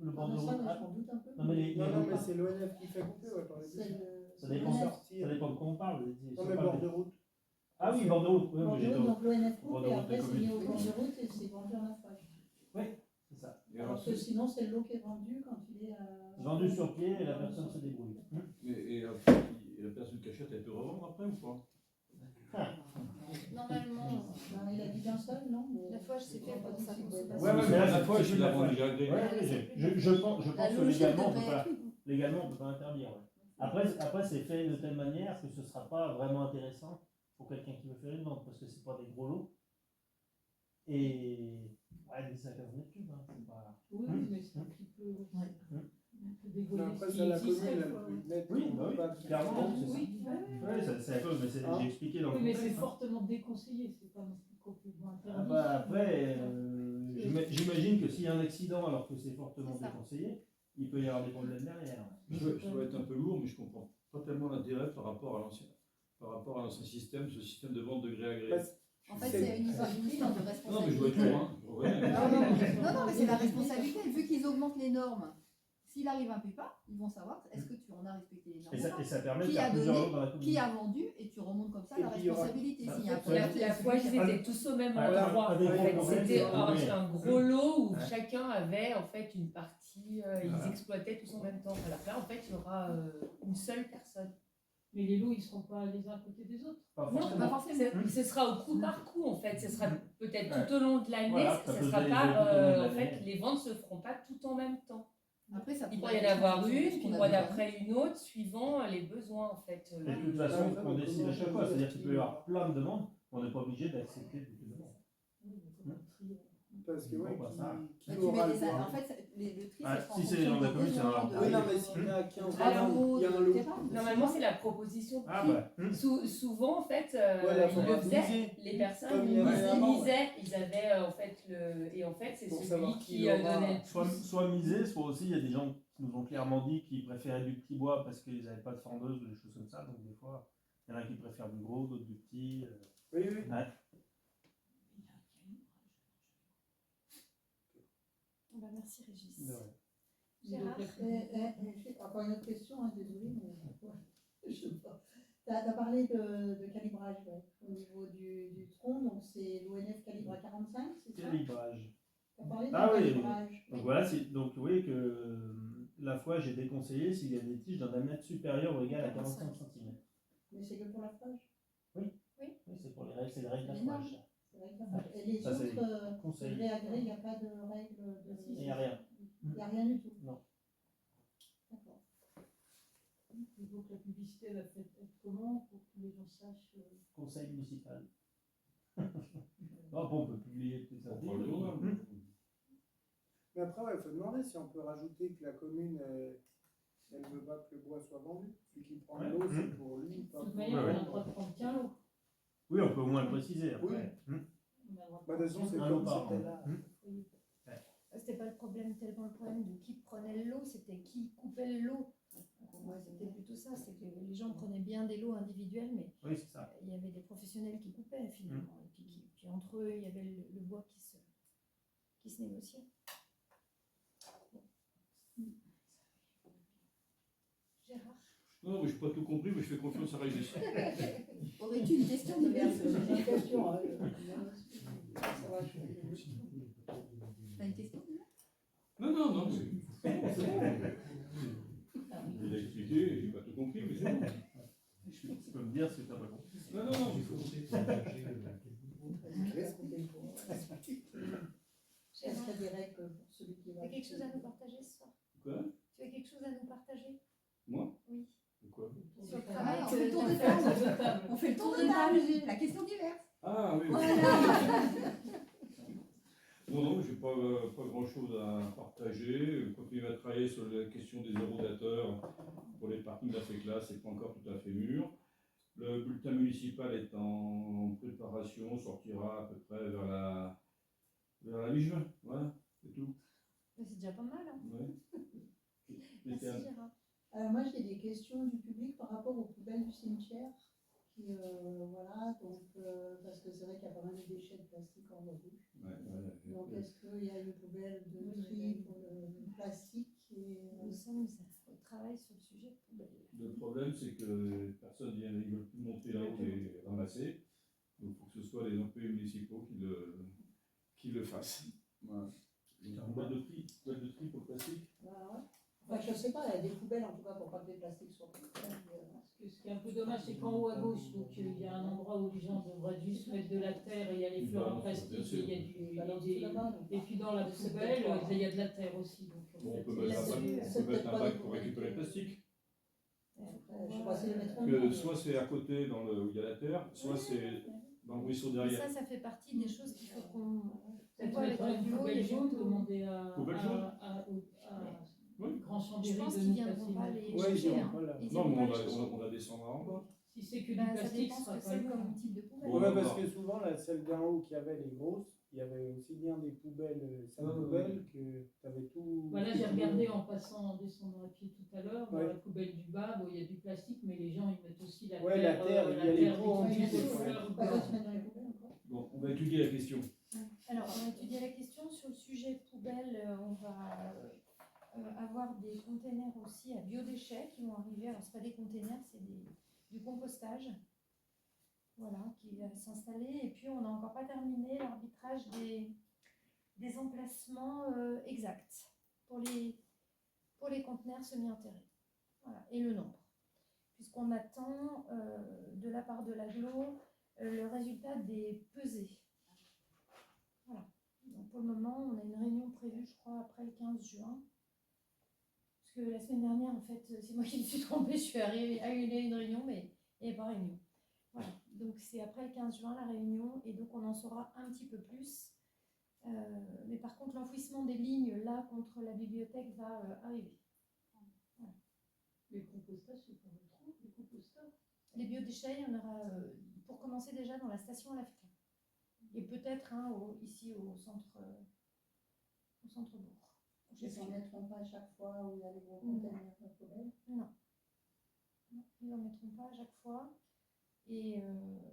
le bord de route. Je m'en doute un peu. Non, mais Non, mais c'est l'ONF qui fait couper, ouais, par C'est exemple. le- ça c'est dépend, l'ONF. ça dépend de quoi on parle. Non, mais bord de route. Ah oui, bord de route. Oui, Bord oui, de j'ai route, donc l'ONF bord coupe de et route après des c'est mis au communes. bord de route et c'est vendu en affage. Oui, c'est ça. Et Alors que sinon c'est l'eau qui est vendue quand il est Vendu sur pied et la personne se débrouille. et la personne qui achète, elle peut revendre après ou pas? Normalement, Ben, il a dit qu'un seul, non? Mais- la fouage, c'est fait pour sa consommation. Ouais, mais là, la c'est fois, c'est je de la la vends fouage. déjà agrégée. Ouais, je pense La que logique légalement, devrait être légalement, on peut pas interdire. Ouais. Après c'est fait de telle manière que ce ne sera pas vraiment intéressant pour quelqu'un qui veut faire une vente, parce que c'est pas des gros lots. Et ouais, 10 à 15 mètres cubes, hein, c'est pas. Oui, mais c'est un petit peu. Un peu Mais dévoyé. après, ce c'est qui la commune, existait, elle quoi. peut mettre. Oui, on bah peut oui, pas- clairement, c'est ça. Oui, Ouais, c'est à cause, mais j'ai expliqué dans le oui, mais c'est contexte, hein. fortement déconseillé, c'est pas non plus complètement Ah interdit. bah après, j'imagine que s'il y a un accident alors que c'est fortement C'est ça. déconseillé, il peut y avoir des problèmes derrière. Je vais être un peu lourd, mais je comprends pas tellement l'intérêt par rapport à l'ancien système, ce système de vente de gré à gré. Bah, En fait, c'est une histoire de responsabilité. Non, mais je dois être lourd, hein. Ouais. Non, mais c'est la responsabilité. Vu qu'ils augmentent les normes, s'il arrive un pépin, ils vont savoir est-ce que tu en as respecté les normes ou pas. Et ça permet de Qui faire a plusieurs donné, lots dans la commune. qui a vendu, et tu remontes comme ça Et la puis, il y aura- responsabilité. S'il y a un Ouais. problème, La fois, ils étaient tous au même Voilà. endroit. Avec En des fait, gros c'était problèmes. un gros lot où Ouais. chacun avait en fait une partie, ils Voilà. exploitaient tous en même temps. Alors là, en fait, il y aura une seule personne. Mais les lots, ils ne seront pas les uns à côté des autres. Pas Non, forcément. pas forcément. Ce sera au coup par coup en fait. Ce sera peut-être Ouais. tout au long de l'année. Voilà, ça Ce peut sera se pas dérouler tout au long de en fait l'année. les ventes se feront pas tout en même temps. Après, ça Il pourrait pourrait y en être avoir fonction de une, ce puis qu'on le a mois besoin. d'après une autre, suivant les besoins en fait. Et de toute façon, on décide à chaque fois, c'est-à-dire qu'il peut y avoir plein de demandes, on n'est pas obligé d'accepter toutes les demandes. Parce que, ouais, Bon, bah, ça. qui Bah, tu aura mets le des droit? en fait, le tri, Ah, ça sera en si c'est fonction dans la des commune, c'est un besoins lot. de- Oui, non, mais s'il y a 15 Alors, il y a un lot. Normalement, c'est la proposition de Ah prix. bah, Souvent, en fait, Voilà, ils faut le faisaient, miser. les personnes, Comme il ils y avait avant, misaient, ils avaient en fait le. Et en fait, c'est Pour celui savoir qui qui aura. donnait. soit misé, soit aussi il y a des gens qui nous ont clairement dit qu'ils préféraient du petit bois parce qu'ils n'avaient pas de fendeuse ou des choses comme ça, donc des fois, il y en a qui préfèrent du gros, d'autres du petit. Oui, oui. Ouais. Bah, merci Régis. De rien. Gérard, Encore une autre question, hein, désolée, mais je sais pas. Tu as parlé de calibrage ouais, au niveau du tronc, donc c'est l'ONF calibre à 45, c'est ça? Calibrage. Tu as parlé de Ah oui, calibrage. donc voilà, donc vous voyez que la fois j'ai déconseillé s'il y a des tiges d'un diamètre supérieur ou égal à 45 cm. Mais c'est que pour la fage. Oui, c'est pour les règles, c'est les règles C'est énorme. d'affichage. C'est vrai que la fage. Et les Ça, c'est autres conseil. gré à gré, il n'y a pas de règle de. Il n'y a rien. Il n'y a rien du tout. Non. D'accord. Et donc la publicité va peut-être être comment pour que les gens sachent. Conseil municipal. Bon, on peut publier tout ça. On prend le journal. Mais après, il faut demander si on peut rajouter que la commune, elle veut pas que le bois soit vendu. Celui qui prend Ouais. l'eau, c'est pour lui, pas De toute pour manière, Ouais, on a le droit de prendre qu'un lot. Oui, on peut au moins le préciser après. Oui. On a le droit de Bah, de toute façon, c'est Un comme lot par c'était an. là. c'était pas le problème, tellement le problème de qui prenait le lot, c'était qui coupait le lot. Moi, c'était plutôt ça, c'est que les gens prenaient bien des lots individuels, mais Oui, c'est ça. il y avait des professionnels qui coupaient finalement. Et puis entre eux, il y avait le bois qui se négociait. Gérard, Non, mais je n'ai pas tout compris, mais je fais confiance à Régis. Aurais-tu une question diverse? J'ai une question. Hein, ça va, T'as une question? Non, mais. Il a expliqué, j'ai pas tout compris, mais c'est bon. Tu peux me dire ce que tu n'as pas compris. Non, il faut. Est-ce qu'il y a des règles pour celui qui tu va. as quelque chose à nous partager ce soir? Quoi? Tu as quelque chose à total. La question diverse. Ah oui. Voilà. Non, je n'ai pas grand-chose à partager. Continuer à travailler sur la question des eurodateurs pour les parkings d'Africa, c'est pas encore tout à fait mûr. Le bulletin municipal est en préparation, sortira à peu près vers la mi-juin. Voilà, c'est tout. Mais c'est déjà pas mal. Hein. Ouais. Merci Christiane. Gérard. Moi, j'ai des questions du public par rapport aux poubelles du cimetière. Voilà, donc, parce que c'est vrai qu'il y a pas mal de déchets de plastique en revue. Donc, est-ce qu'il y a une poubelle de tri pour le plastique Nous sommes au travail sur le sujet poubelle. Le problème, c'est que personne ne veut plus monter là-haut et ramasser. Donc, il faut que ce soit les employés municipaux qui le fassent. Voilà. Une boîte de tri pour le plastique. Enfin, je ne sais pas, il y a des poubelles en tout cas pour pas que les plastiques soient pris. Ce qui est un peu dommage, c'est qu'en haut à gauche, donc il y a un endroit où les gens devraient juste mettre de la terre et il y a les fleurs en plastique et il y a et puis dans la poubelle, il y a de la terre aussi. Donc, Bon, on peut mettre un bac pour récupérer le plastique. Je sais pas si les mettront. Que soit c'est à côté où il y a la terre, soit c'est dans le ruisseau derrière. Ça fait partie des choses qu'il faut qu'on peut-être mettre une poubelle jaune, demander à Grand Chambéry je pense de qu'ils nous viendront pas passer. les chercher. Hein. Non, mais on va descendre en bas. Si c'est que du Ça plastique, dépend ce ce sera que pas c'est le cas. comme type de poubelle. Ouais, parce que souvent, celle d'en haut qui avait les grosses, il y avait aussi bien des poubelles, poubelles, que tu avais tout. Voilà, j'ai regardé en passant, en descendant à pied tout à l'heure, dans la poubelle du bas, bon, il y a du plastique, mais les gens ils mettent aussi la terre. La terre, il y a les pots en des plus. fleurs. Bon, on va étudier la question. Alors, on va étudier la question sur le sujet poubelle. On va avoir des containers aussi à biodéchets qui vont arriver. Alors, ce pas des containers, c'est du compostage. Voilà, qui va s'installer. Et puis, on n'a encore pas terminé l'arbitrage des emplacements exacts pour les conteneurs semi-enterrés. Voilà, et le nombre. Puisqu'on attend de la part de l'aglo le résultat des pesées. Voilà. Donc, pour le moment, on a une réunion prévue, je crois, après le 15 juin. Parce que la semaine dernière, en fait, c'est moi qui me suis trompée. Je suis arrivée à une réunion, mais il n'y avait pas réunion. Voilà. Donc, c'est après le 15 juin la réunion, et donc on en saura un petit peu plus. Mais par contre, l'enfouissement des lignes, là, contre la bibliothèque, va arriver. Voilà. Les compostages, c'est pas trop, les composteurs. Les biodéchets, il y en aura, pour commencer déjà, dans la station à la FICA. Et peut-être ici au centre-bourg. Ils n'en mettront pas à chaque fois où il y a les gros containers de poubelle. Non. Ils n'en mettront pas à chaque fois. Et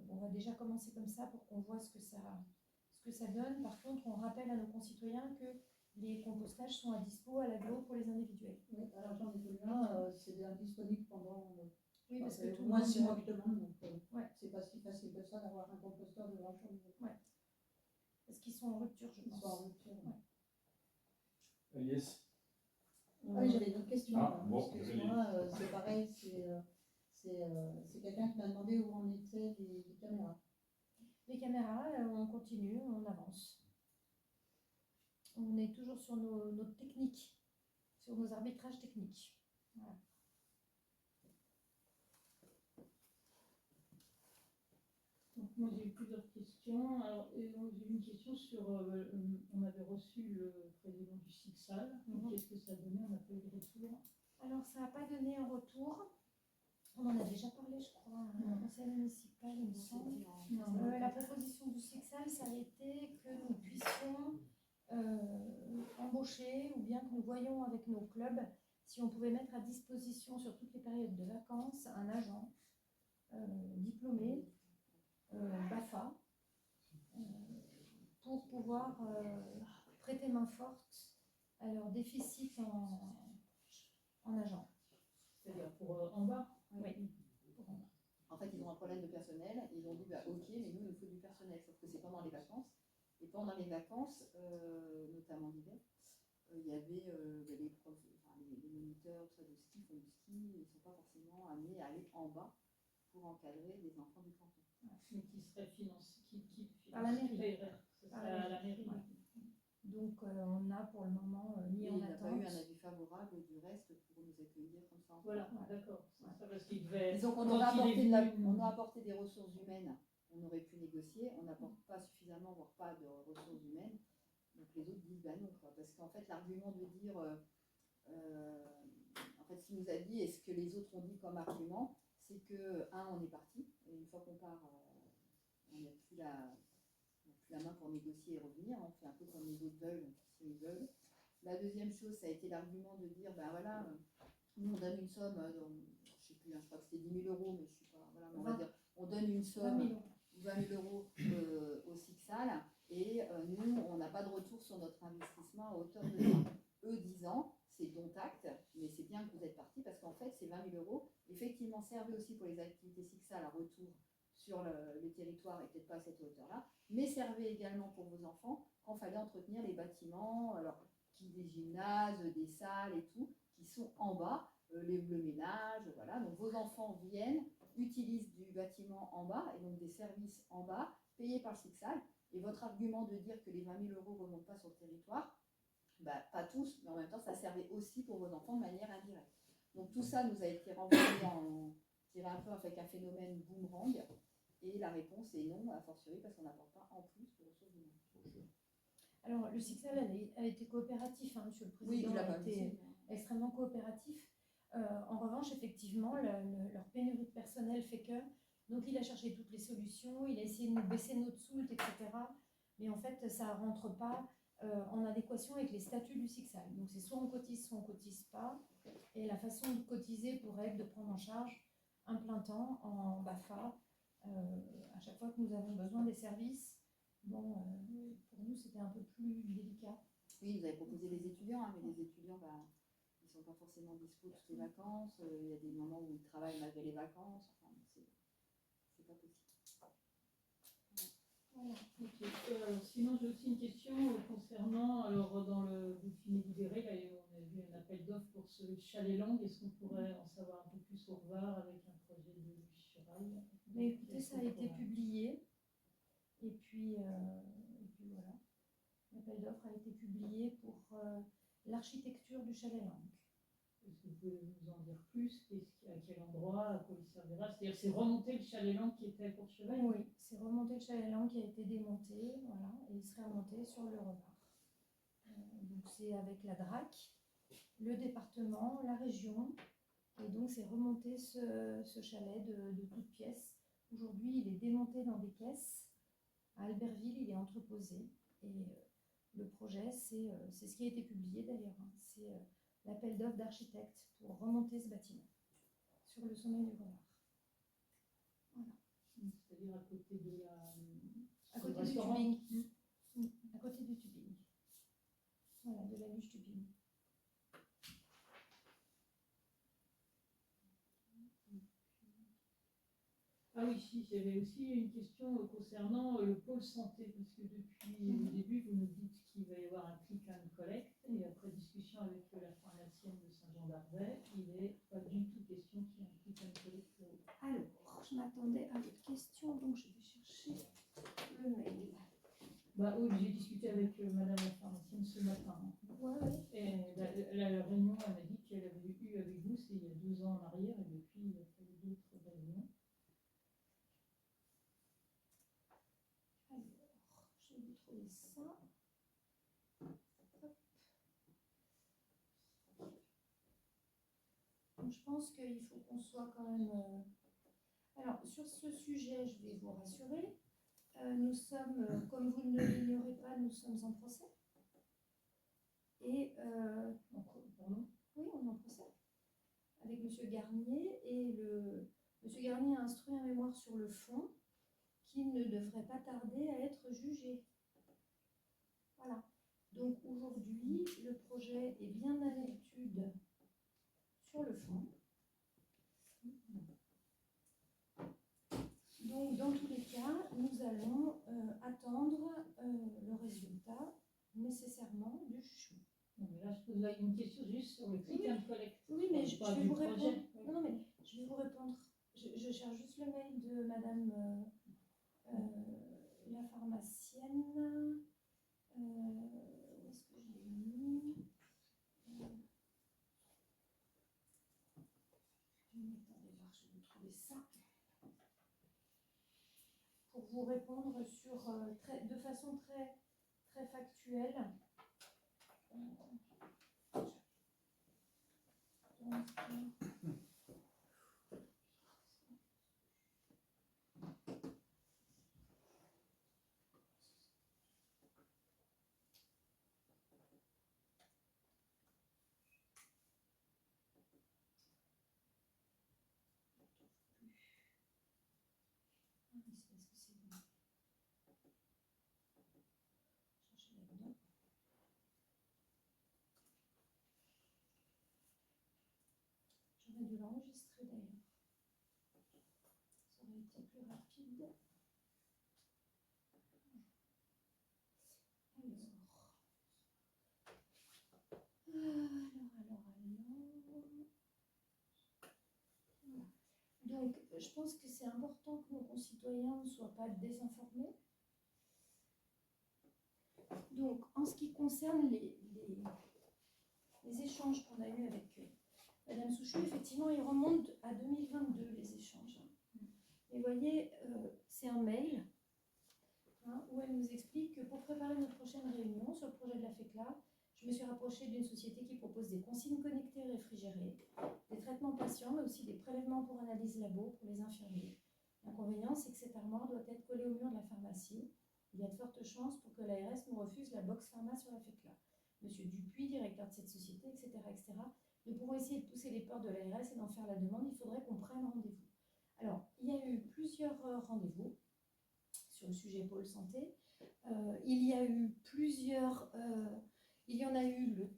on va déjà commencer comme ça pour qu'on voit ce que ça donne. Par contre, on rappelle à nos concitoyens que les compostages sont à dispo à l'aglo pour les individuels. Oui, alors j'en ai vu un, c'est disponible pendant oui, parce que tout le moins monde 6 mois que je demande, donc ouais. C'est pas si facile que ça d'avoir un composteur de Grand Chambéry. Ouais. Parce qu'ils sont en rupture, je pense. Ils sont en rupture. Ouais. Agnès. Ah oui, j'avais une autre question. Bon, excuse-moi, c'est pareil, c'est quelqu'un qui m'a demandé où en étaient les caméras. Les caméras, on continue, on avance. On est toujours sur nos techniques, sur nos arbitrages techniques. Voilà. Donc moi j'ai eu plusieurs questions. Alors j'ai eu une question sur, on avait reçu le président du CICSAL. Qu'est-ce que ça donnait? On n'a pas eu de retour. Alors ça n'a pas donné un retour. On en a déjà parlé, je crois, à un conseil municipal, il me semble. La proposition du CICSAL, ça a été que nous puissions embaucher, ou bien que nous voyions avec nos clubs si on pouvait mettre à disposition sur toutes les périodes de vacances un agent diplômé, BAFA, pour pouvoir prêter main forte à leur déficit en agents. C'est-à-dire pour en bas? Oui. En fait, ils ont un problème de personnel. Ils ont dit bah, ok, mais nous, il nous faut du personnel. Sauf que c'est pendant les vacances. Et pendant les vacances, notamment l'hiver, il y avait les profs, les moniteurs de ski font du ski. Ils ne sont pas forcément amenés à aller en bas pour encadrer les enfants du canton. Mais qui serait financé par la mairie. Par la mairie. Donc on a pour le moment mis en attente. Il n'a pas eu un avis favorable du reste pour nous accueillir comme ça. Voilà, d'accord. Ça va parce qu'il devait. Disons qu'on quand aurait il est apporté, venu- on a apporté des ressources humaines, on aurait pu négocier, on n'apporte pas suffisamment, voire pas de ressources humaines. Donc les autres disent bah non, quoi. Parce qu'en fait, l'argument de dire, en fait, ce qu'il nous a dit et ce que les autres ont dit comme argument, c'est que, on est parti, et une fois qu'on part, on n'a plus la main pour négocier et revenir, on fait un peu comme les autres veulent, s'ils veulent. La deuxième chose, ça a été l'argument de dire, ben voilà, nous on donne une somme, je ne sais plus, je crois que c'était 10 000 euros, mais je ne sais pas, voilà, mais on va dire, on donne une somme, 20 000 euros au CICSAL, et nous, on n'a pas de retour sur notre investissement à hauteur de ça. Eux disant, c'est dont acte, mais c'est bien que vous êtes partis, parce qu'en fait, ces 20 000 euros, effectivement, servaient aussi pour les activités CICSAL à retour sur le territoire, et peut-être pas à cette hauteur-là, mais servaient également pour vos enfants quand il fallait entretenir les bâtiments, alors des gymnases, des salles et tout, qui sont en bas, le ménage, voilà. Donc vos enfants viennent, utilisent du bâtiment en bas, et donc des services en bas, payés par le CICSAL. Et votre argument de dire que les 20 000 euros ne remontent pas sur le territoire, bah, pas tous, mais en même temps, ça servait aussi pour vos enfants de manière indirecte. Donc tout ça nous a été renvoyé je dirais un peu avec un phénomène boomerang, et la réponse est non, a fortiori, parce qu'on n'apporte pas en plus de ressources humaines. Alors, le CICSAL a été coopératif, hein, Monsieur le Président, Oui, il a été extrêmement coopératif. En revanche, effectivement, leur pénurie de personnel fait que, donc il a cherché toutes les solutions, il a essayé de nous baisser notre soult, etc. Mais en fait, ça ne rentre pas en adéquation avec les statuts du CICSAL. Donc c'est soit on cotise pas. Et la façon de cotiser pourrait être de prendre en charge un plein temps en BAFA à chaque fois que nous avons besoin des services. Bon, pour nous, c'était un peu plus délicat. Oui, vous avez proposé les étudiants, hein, mais les étudiants, bah, ils ne sont pas forcément dispo toutes les vacances. Il y a des moments où ils travaillent malgré les vacances. Enfin, c'est pas possible. Voilà. Okay. Sinon, j'ai aussi une question concernant, alors dans le Dauphiné libéré, là, on a vu un appel d'offres pour ce chalet langue. Est-ce qu'on pourrait en savoir un peu plus au revoir avec un projet de Chirail? Mais écoutez, ça a été publié. Et puis voilà. L'appel d'offres a été publié pour l'architecture du chalet langue. Est-ce que vous pouvez nous en dire plus? À quel endroit, à quoi il servira? C'est-à-dire, c'est remonter le chalet langue qui était pour cheval? Oui, c'est remonter le chalet langue qui a été démonté, voilà, et il serait remonté sur le rebord. Donc c'est avec la DRAC, le département, la région, et donc c'est remonter ce chalet de toutes pièces. Aujourd'hui, il est démonté dans des caisses. À Albertville, il est entreposé. Et le projet, c'est ce qui a été publié d'ailleurs. Hein, c'est l'appel d'offres d'architectes pour remonter ce bâtiment sur le sommet du Renard. Voilà. C'est-à-dire à côté de la... À côté du tubing. À côté du tubing. Voilà, de la luge tubing. Ah oui, si, j'avais aussi une question concernant le pôle santé, parce que depuis le début, vous nous dites qu'il va y avoir un click and collect, et après discussion avec la pharmacienne de Saint-Jean-d'Arvey, il n'est pas du tout question qu'il y ait un click and collect. Alors, je m'attendais à votre question, donc je vais chercher le mail. Bah oui, j'ai discuté avec madame la pharmacienne ce matin. Ouais. Et la réunion, elle m'a dit qu'elle avait eu avec vous, c'est il y a 2 ans en arrière, et depuis, il y a fallu d'autres réunions. Alors, je vais vous trouver ça. Hop. Donc, je pense qu'il faut qu'on soit quand même... Alors, sur ce sujet, je vais vous rassurer. Nous sommes, comme vous ne l'ignorez pas, nous sommes en procès. Et, pardon, oui, on est en procès avec M. Garnier. Et M. Garnier a instruit un mémoire sur le fond qui ne devrait pas tarder à être jugé. Voilà. Donc aujourd'hui, le projet est bien à l'étude sur le fond. Donc dans tous les cas, nous allons attendre le résultat nécessairement du jugement. Non, mais là, je pose une question juste sur le click and collect. Oui, mais je vais vous répondre. Projet. Non, mais je vais vous répondre. Je cherche juste le mail de madame la pharmacienne. Où est-ce que je l'ai mis? Attendez voir, vous répondre sur, de façon très, très factuelle. Donc, c'est parce que c'est bon. Chercher là-dedans. J'aurais dû l'enregistrer d'ailleurs. Ça aurait été plus rapide. Donc, je pense que c'est important que nos concitoyens ne soient pas désinformés. Donc, en ce qui concerne les échanges qu'on a eus avec Madame Souchou, effectivement, ils remontent à 2022, les échanges. Et vous voyez, c'est un mail où elle nous explique que pour préparer notre prochaine réunion sur le projet de la FECLA, je me suis rapprochée d'une société qui propose des consignes connectées réfrigérées, des traitements patients, mais aussi des prélèvements pour analyse labo pour les infirmiers. L'inconvénient, c'est que cette armoire doit être collée au mur de la pharmacie. Il y a de fortes chances pour que l'ARS nous refuse la box pharma sur la FECLA. Monsieur Dupuis, directeur de cette société, etc., etc., nous pourrons essayer de pousser les portes de l'ARS et d'en faire la demande. Il faudrait qu'on prenne rendez-vous. Alors, il y a eu plusieurs rendez-vous sur le sujet pôle santé. Il y a eu plusieurs... il y en a eu le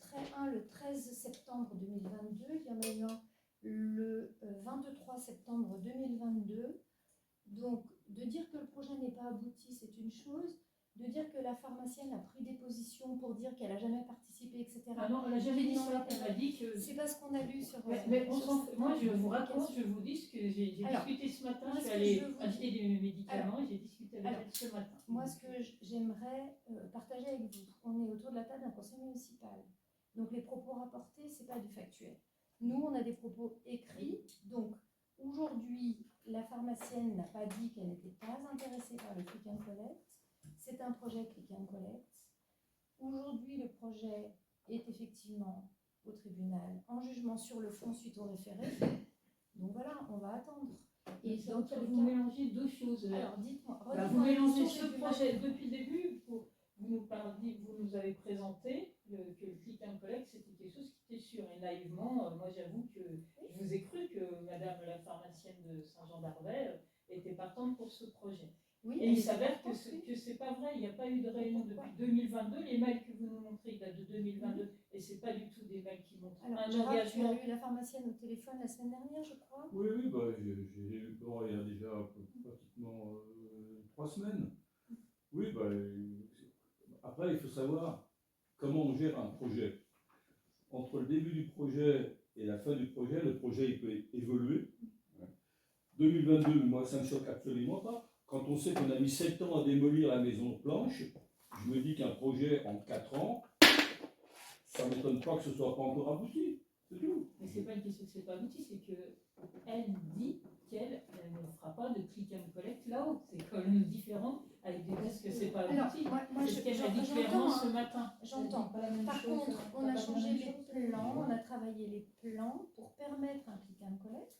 13 septembre 2022, il y en a eu un le 23 septembre 2022. Donc, de dire que le projet n'est pas abouti, c'est une chose. De dire que la pharmacienne a pris des positions pour dire qu'elle n'a jamais participé, etc. Ah non, elle n'a jamais dit ça. Elle a dit que... C'est pas ce qu'on a lu sur... Mais moi, je vous raconte, je vous dis ce que j'ai discuté ce matin. Je suis allée acheter des médicaments et j'ai discuté avec elle ce matin. Moi, ce que j'aimerais partager avec vous, on est autour de la table d'un conseil municipal. Donc, les propos rapportés, ce n'est pas du factuel. Nous, on a des propos écrits. Donc, aujourd'hui, la pharmacienne n'a pas dit qu'elle n'était pas intéressée par le click and collect. C'est un projet click and collect. Aujourd'hui, le projet est effectivement au tribunal en jugement sur le fond suite au référé. Donc voilà, on va attendre. Et donc, vous mélangez deux choses. Alors, dites-moi. Vous mélangez ce projet depuis le début. Vous nous avez présenté que le click and collect, c'était quelque chose qui était sûr. Et naïvement, moi j'avoue que je vous ai cru que Madame la pharmacienne de Saint-Jean-d'Arvey était partante pour ce projet. Oui, et il s'avère que c'est pas vrai, il n'y a pas eu de réunion depuis 2022. Les mails que vous nous montrez datent de 2022 et c'est pas du tout des mails qui montrent alors, un Gérard, engagement. tu as eu la pharmacienne au téléphone la semaine dernière, je crois. Oui, bah, il y a déjà pratiquement 3 semaines. Oui, bah, après, il faut savoir comment on gère un projet. Entre le début du projet et la fin du projet, le projet il peut évoluer. 2022, moi, ça ne me choque absolument pas. Quand on sait qu'on a mis 7 ans à démolir la maison planche, je me dis qu'un projet en 4 ans, ça ne m'étonne pas que ce ne soit pas encore abouti. C'est tout. Mais ce n'est pas une question que ce n'est pas abouti, c'est qu'elle dit qu'elle ne fera pas de click and collect là-haut. C'est quand même différent avec des disent que ce n'est pas abouti. Moi, c'est ce qu'elle a dit clairement ce matin. J'entends. Par contre, on a changé les plans, on a travaillé les plans pour permettre un click and collect.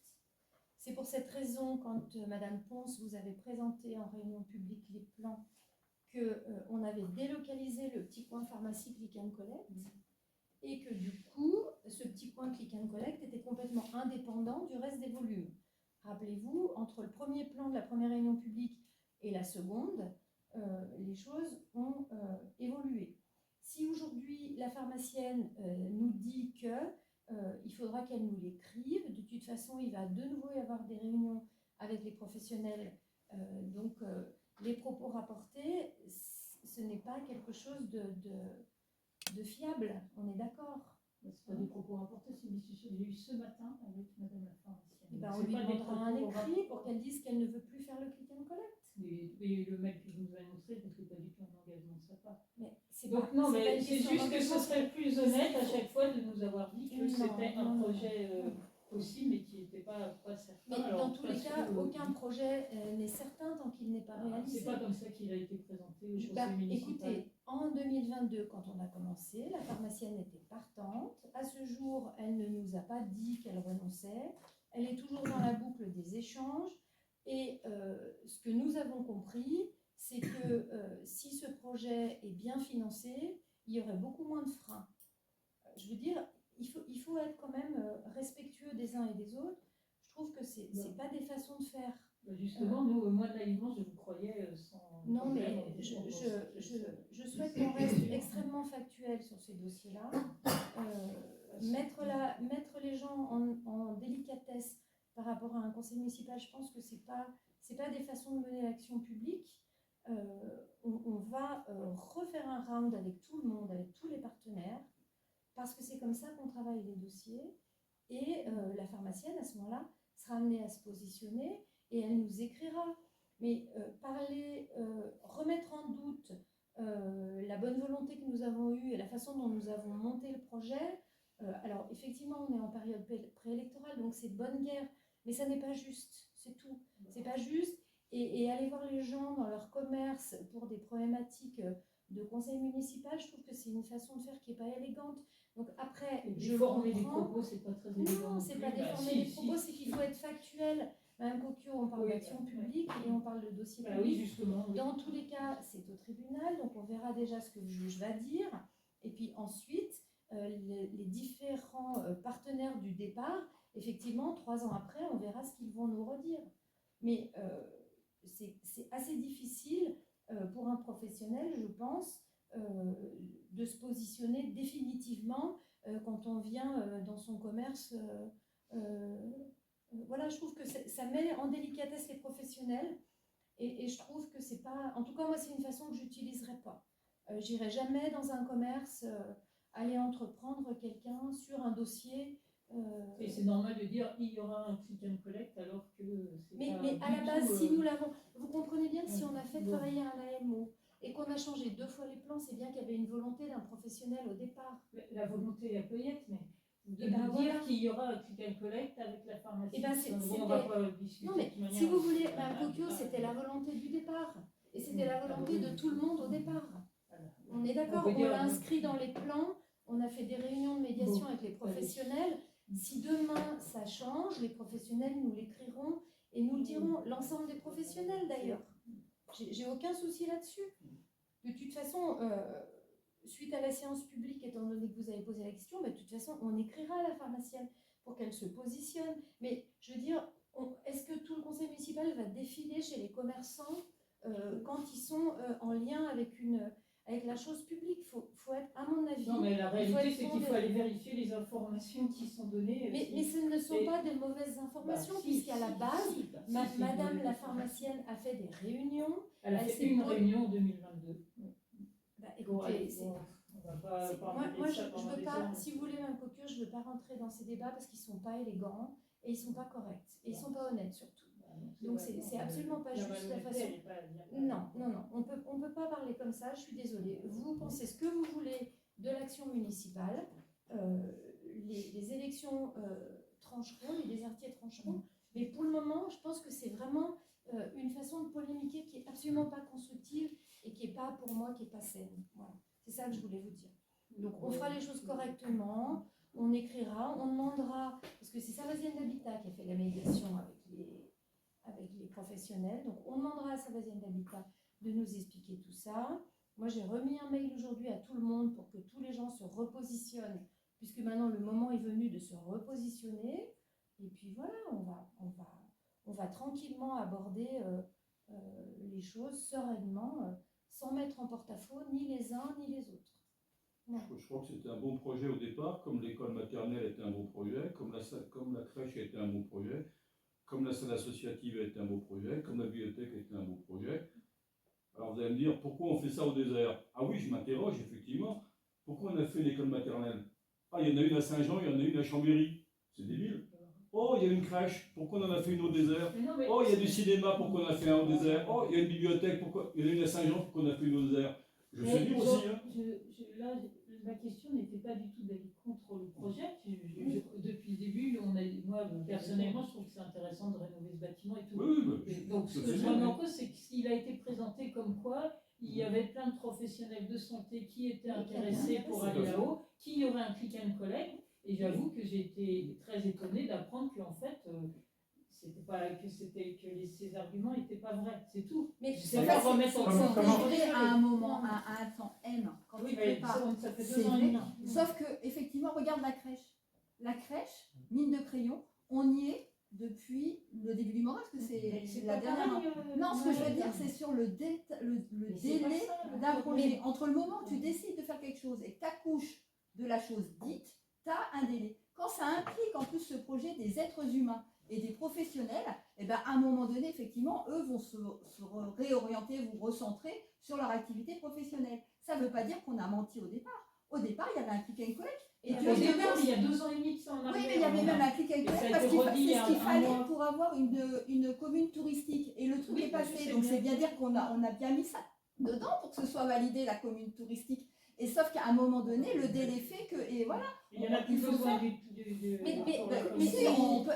C'est pour cette raison, quand Madame Ponce vous avait présenté en réunion publique les plans, qu'on avait délocalisé le petit coin pharmacie click and collect et que du coup, ce petit coin click and collect était complètement indépendant du reste des volumes. Rappelez-vous, entre le premier plan de la première réunion publique et la seconde, les choses ont évolué. Si aujourd'hui la pharmacienne nous dit que il faudra qu'elle nous l'écrive. De toute façon, il va de nouveau y avoir des réunions avec les professionnels. Donc, les propos rapportés, ce n'est pas quelque chose de fiable. On est d'accord. Ce n'est pas des propos rapportés, c'est une discussion que j'ai eue ce matin avec Madame la pharmacienne. On lui demandera un écrit pour qu'elle dise qu'elle ne veut plus faire le click and collect. Et le mail que vous nous avez montré n'était pas du tout un engagement de sa part. Mais c'est donc non, mais c'est juste que ce serait plus honnête à chaque fois de nous avoir dit que c'était un projet possible et qui n'était pas certain. Mais Alors, dans tous les parce cas, que- aucun projet n'est certain tant qu'il n'est pas réalisé. C'est pas comme ça qu'il a été présenté au conseil Bah, municipal. écoutez, en 2022, quand on a commencé, la pharmacienne était partante. À ce jour, elle ne nous a pas dit qu'elle renonçait. Elle est toujours dans la boucle des échanges. Et ce que nous avons compris, c'est que si ce projet est bien financé, il y aurait beaucoup moins de freins. Je veux dire, il faut être quand même respectueux des uns et des autres. Je trouve que c'est pas des façons de faire. Justement, nous, moi, naïvement, je vous croyais sans... Non, mais problème, je souhaite qu'on reste extrêmement factuel sur ces dossiers-là. Mettre les gens en délicatesse par rapport à un conseil municipal, je pense que c'est pas des façons de mener l'action publique. On va refaire un round avec tout le monde, avec tous les partenaires, parce que c'est comme ça qu'on travaille les dossiers. Et la pharmacienne, à ce moment-là, sera amenée à se positionner et elle nous écrira. Mais remettre en doute la bonne volonté que nous avons eue et la façon dont nous avons monté le projet, alors effectivement, on est en période préélectorale, donc c'est de bonne guerre, mais ça n'est pas juste, c'est tout. C'est pas juste. Et aller voir les gens dans leur commerce pour des problématiques de conseil municipal, je trouve que c'est une façon de faire qui n'est pas élégante. Donc après, je déformer les comprends. propos, c'est pas très élégant. Non, c'est pas déformer les propos, c'est qu'il faut être factuel. Madame Coquio, on parle d'action publique et on parle de dossier public. Oui, justement. Oui. Dans tous les cas, c'est au tribunal, donc on verra déjà ce que le juge va dire. Et puis ensuite, les différents partenaires du départ, effectivement, 3 ans après, on verra ce qu'ils vont nous redire. Mais c'est assez difficile pour un professionnel, je pense, de se positionner définitivement quand on vient dans son commerce. Voilà, je trouve que ça met en délicatesse les professionnels et je trouve que c'est pas... En tout cas, moi, c'est une façon que j'utiliserai pas. J'irai jamais dans un commerce aller entreprendre quelqu'un sur un dossier... Et c'est normal de dire il y aura un click and collect alors que c'est mais pas à la du base, tout, si nous l'avons... Vous comprenez bien que si on a fait bon. travailler un AMO et qu'on a changé 2 fois les plans, c'est bien qu'il y avait une volonté d'un professionnel au départ. La volonté, elle peut y être, mais de Et ben nous voilà. dire qu'il y aura un click and collect avec la pharmacie. Et ben on va pas discuter. Non, mais de toute manière. si vous voulez, Coquio, c'était la volonté du départ. Et c'était la volonté de tout le monde au départ. On est d'accord, on l'a inscrit dans les plans, on a fait des réunions de médiation avec les professionnels. Si demain ça change, les professionnels nous l'écriront et nous le dirons, l'ensemble des professionnels d'ailleurs. J'ai aucun souci là-dessus. De toute façon, suite à la séance publique, étant donné que vous avez posé la question, de toute façon, on écrira à la pharmacienne pour qu'elle se positionne. Mais je veux dire, est-ce que tout le conseil municipal va défiler chez les commerçants quand ils sont en lien avec la chose publique? Faut être, à mon avis... Non, mais la réalité, c'est qu'il faut aller vérifier les informations qui sont données. Mais ce ne sont pas de mauvaises informations, puisqu'à la base, Madame la pharmacienne a fait des réunions. Elle a fait une réunion en 2022. Écoutez, moi, je veux veux pas, si vous voulez, Mme Coquio, je ne veux pas rentrer dans ces débats parce qu'ils ne sont pas élégants et ils ne sont pas corrects et ils ne sont pas honnêtes surtout. Donc c'est absolument pas juste la façon. Non, on peut pas parler comme ça, je suis désolée. Vous pensez ce que vous voulez de l'action municipale, les élections trancheront, les désertiers trancheront, mais pour le moment, je pense que c'est vraiment une façon de polémiquer qui est absolument pas constructive et qui est pas, pour moi, qui est pas saine. Voilà. C'est ça que je voulais vous dire. Donc on fera les choses correctement, on écrira, on demandera, parce que c'est Savazienne d'Habitat qui a fait la médiation avec les professionnels, donc on demandera à Savazienne d'Habitat de nous expliquer tout ça. Moi j'ai remis un mail aujourd'hui à tout le monde pour que tous les gens se repositionnent, puisque maintenant le moment est venu de se repositionner, et puis voilà, on va tranquillement aborder les choses sereinement, sans mettre en porte-à-faux ni les uns ni les autres. Je crois que c'était un bon projet au départ, comme l'école maternelle était un bon projet, comme la crèche était un bon projet, comme la salle associative était un beau projet, comme la bibliothèque était un beau projet. Alors vous allez me dire, pourquoi on fait ça au désert? Ah oui, je m'interroge effectivement. Pourquoi on a fait l'école maternelle? Ah, il y en a une à Saint-Jean, il y en a une à Chambéry. C'est débile. Oh, il y a une crèche, pourquoi on en a fait une au désert? Oh, il y a du cinéma, pourquoi on en a fait un au désert? Oh, il y a une bibliothèque, pourquoi il y en a une à Saint-Jean, pourquoi on a fait une au désert? Je suis libre aussi. Hein. Là, la question n'était pas du tout d'aller contre le projet. Depuis le début, moi personnellement, je trouve c'est intéressant de rénover ce bâtiment et tout. Oui, oui, Et donc, ce que c'est je bien, remets en oui. cause, c'est qu'il a été présenté comme quoi il y avait plein de professionnels de santé qui étaient intéressés pour aller là-haut, qu'il y aurait un click and collect. Et j'avoue que j'ai été très étonnée d'apprendre qu'en fait, c'était pas ces arguments n'étaient pas vrais, c'est tout. Mais je en sais fait, pas remettre en comment- cause. C'est vrai à un moment, à un temps M, quand Oui, tu mais prépares. ça fait C'est 2 ans et vrai. demi. Sauf que, effectivement, regarde la crèche. La crèche, mine de crayon, on y est depuis le début du moral, parce que c'est la dernière. Non, ce que je veux dire, c'est sur le délai d'un projet. Entre le moment où tu décides de faire quelque chose et que tu accouches de la chose dite, tu as un délai. Quand ça implique en plus ce projet des êtres humains et des professionnels, et ben à un moment donné, effectivement, eux vont se réorienter, vous recentrer sur leur activité professionnelle. Ça ne veut pas dire qu'on a menti au départ. Au départ, il y avait un click and collect. Et au départ, il y a 2 ans et demi que ça en arrière. Oui, mais il y avait même un click and collect parce que c'est ce qu'il fallait pour avoir une commune touristique. Et le truc est passé. Donc c'est bien dire qu'on a bien mis ça dedans pour que ce soit validé la commune touristique. Et sauf qu'à un moment donné, le délai fait que. Et voilà. Il y en a plus besoin du.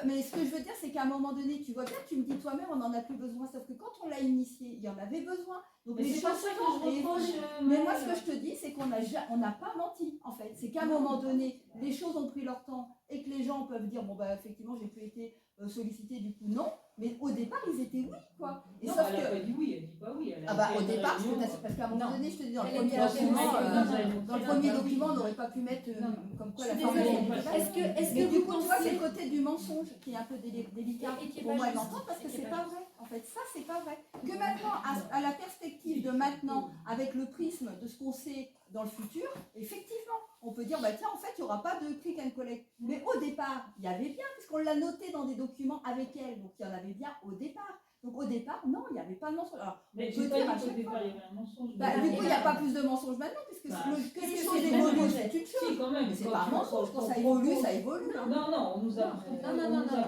Mais ce que je veux dire, c'est qu'à un moment donné, tu vois bien, tu me dis toi-même, on n'en a plus besoin. Sauf que quand on l'a initié, il y en avait besoin. Donc Mais les c'est choses pas ça que changent je et reproche, évoluent. Mais moi, ce que je te dis, c'est qu'on n'a pas menti, en fait. C'est qu'à un moment donné, les choses ont pris leur temps et que les gens peuvent dire, bon, bah, effectivement, j'ai plus été sollicité, du coup, non. Mais au départ, ils étaient oui, quoi. Et non, sauf elle que. n'a pas dit oui, elle dit pas oui. Ah bah au départ, parce qu'à un moment donné, je te dis, dans le premier document, on n'aurait pas pu mettre comme quoi la formation. Est-ce Mais que du vous coup, tu vois, pensez... c'est le côté du mensonge qui est un peu délicat pour moi d'entendre, parce que c'est pas vrai. En fait, ça, c'est pas vrai. Que maintenant, à la perspective de maintenant, avec le prisme de ce qu'on sait dans le futur, effectivement, on peut dire, bah tiens, en fait, il n'y aura pas de click and collect. Mais au départ, il y avait bien, puisqu'on l'a noté dans des documents avec elle, donc il y en avait bien au départ. Donc au départ, non, il n'y avait pas de mensonge. Alors, mais on peut pas dire à dit qu'au chaque départ, fois. il y avait un mensonge. Bah, du coup, il n'y a pas plus de mensonges maintenant, puisque que les choses évoluent, c'est une chose. Si, quand même. Mais c'est pas un mensonge, quand ça évolue, ça évolue. Non, on nous a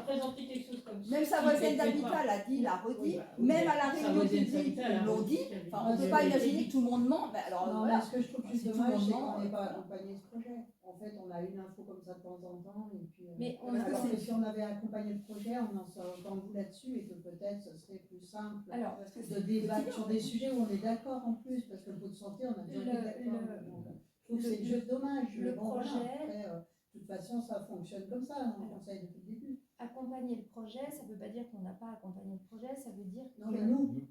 présenté quelque chose comme ça. Même sa voisine d'habitat l'a dit, l'a redit. Même à la réunion publique, ils l'ont dit. Enfin, on ne peut pas imaginer que tout le monde ment. Mais alors, Non, voilà. mais ce que je trouve plus dommage, c'est qu'on n'ait pas accompagné ce projet. En fait, on a une info comme ça de temps en temps. Et puis, mais alors que si on avait accompagné le projet, on en serait autant vous là-dessus et que peut-être ce serait plus simple de débattre sur des sujets où on est d'accord en plus. Parce que le pot de santé, on a déjà été d'accord. Je trouve que c'est juste dommage. Le bon, projet. Voilà, après, de toute façon, ça fonctionne comme ça. On conseille depuis le début. Accompagner le projet, ça ne veut pas dire qu'on n'a pas accompagné le projet, ça veut dire non, mais nous. Oui.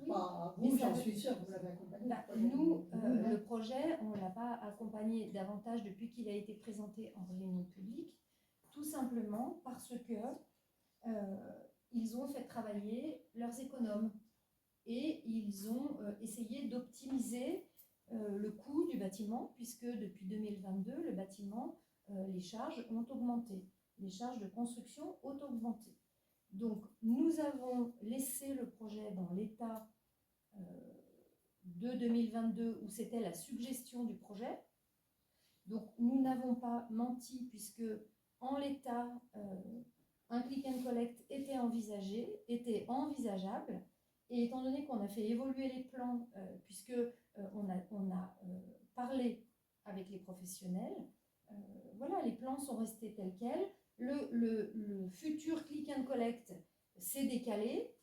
Bah, vous, j'en suis sûre, vous l'avez accompagné. Bah, nous, le projet, on ne l'a pas accompagné davantage depuis qu'il a été présenté en réunion publique, tout simplement parce que ils ont fait travailler leurs économes et ils ont essayé d'optimiser le coût du bâtiment, puisque depuis 2022, le bâtiment, les charges ont augmenté. Les charges de construction ont augmenté. Donc, nous avons laissé le projet dans l'état de 2022 où c'était la suggestion du projet. Donc, nous n'avons pas menti puisque, en l'état, un click and collect était envisageable. Et étant donné qu'on a fait évoluer les plans, puisque on a parlé avec les professionnels, voilà, les plans sont restés tels quels. Le futur click and collect s'est décalé.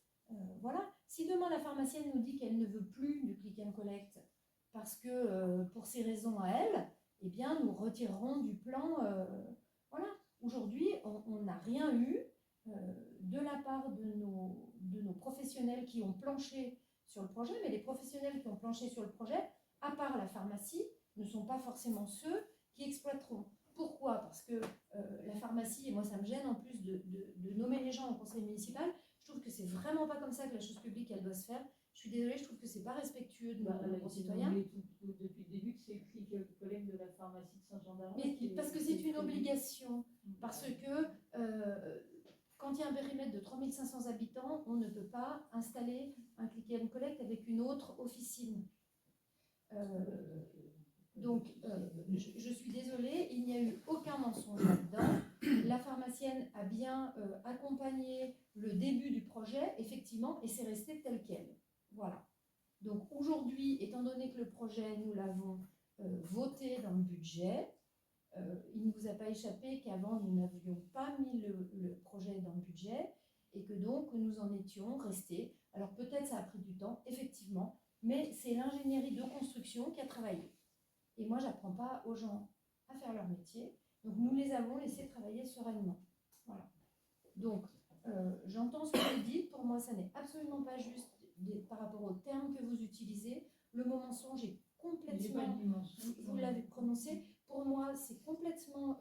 Voilà. Si demain la pharmacienne nous dit qu'elle ne veut plus du click and collect parce que pour ces raisons à elle, eh bien nous retirerons du plan. Voilà. Aujourd'hui, on n'a rien eu de la part de nos professionnels qui ont planché sur le projet, mais les professionnels qui ont planché sur le projet, à part la pharmacie, ne sont pas forcément ceux qui exploiteront. Pourquoi ? Parce que la pharmacie, et moi ça me gêne en plus de nommer les gens au conseil municipal, je trouve que c'est vraiment pas comme ça que la chose publique elle doit se faire. Je suis désolée, je trouve que c'est pas respectueux de nos concitoyens. Depuis le début que c'est écrit que le collègue de la pharmacie de Saint-Jean-d'Arc. Mais parce que c'est une obligation. Parce que quand il y a un périmètre de 3500 habitants, on ne peut pas installer un click and collect avec une autre officine. Donc, je suis désolée, il n'y a eu aucun mensonge là-dedans. La pharmacienne a bien accompagné le début du projet, effectivement, et c'est resté tel quel. Voilà. Donc, aujourd'hui, étant donné que le projet, nous l'avons voté dans le budget, il ne vous a pas échappé qu'avant, nous n'avions pas mis le projet dans le budget et que donc nous en étions restés. Alors peut-être ça a pris du temps, effectivement, mais c'est l'ingénierie de construction qui a travaillé. Et moi, j'apprends pas aux gens à faire leur métier, donc nous les avons laissés travailler sereinement. Voilà. Donc, j'entends ce que vous dites, pour moi ça n'est absolument pas juste par rapport aux termes que vous utilisez. Le mot mensonge est complètement, vous l'avez prononcé, pour moi c'est complètement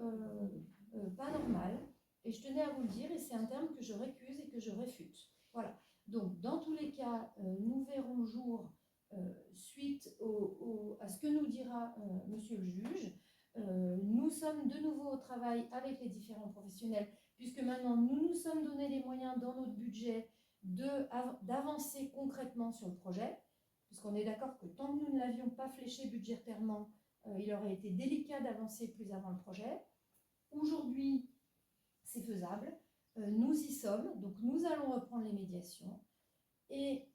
pas normal, et je tenais à vous le dire, et c'est un terme que je récuse et que je réfute. Voilà. Donc dans tous les cas, nous verrons jour suite à ce que nous dira monsieur le juge. Nous sommes de nouveau au travail avec les différents professionnels, puisque maintenant nous nous sommes donné les moyens dans notre budget d'avancer concrètement sur le projet, puisqu'on est d'accord que tant que nous ne l'avions pas fléché budgétairement, il aurait été délicat d'avancer plus avant le projet. Aujourd'hui, c'est faisable, nous y sommes, donc nous allons reprendre les médiations. Et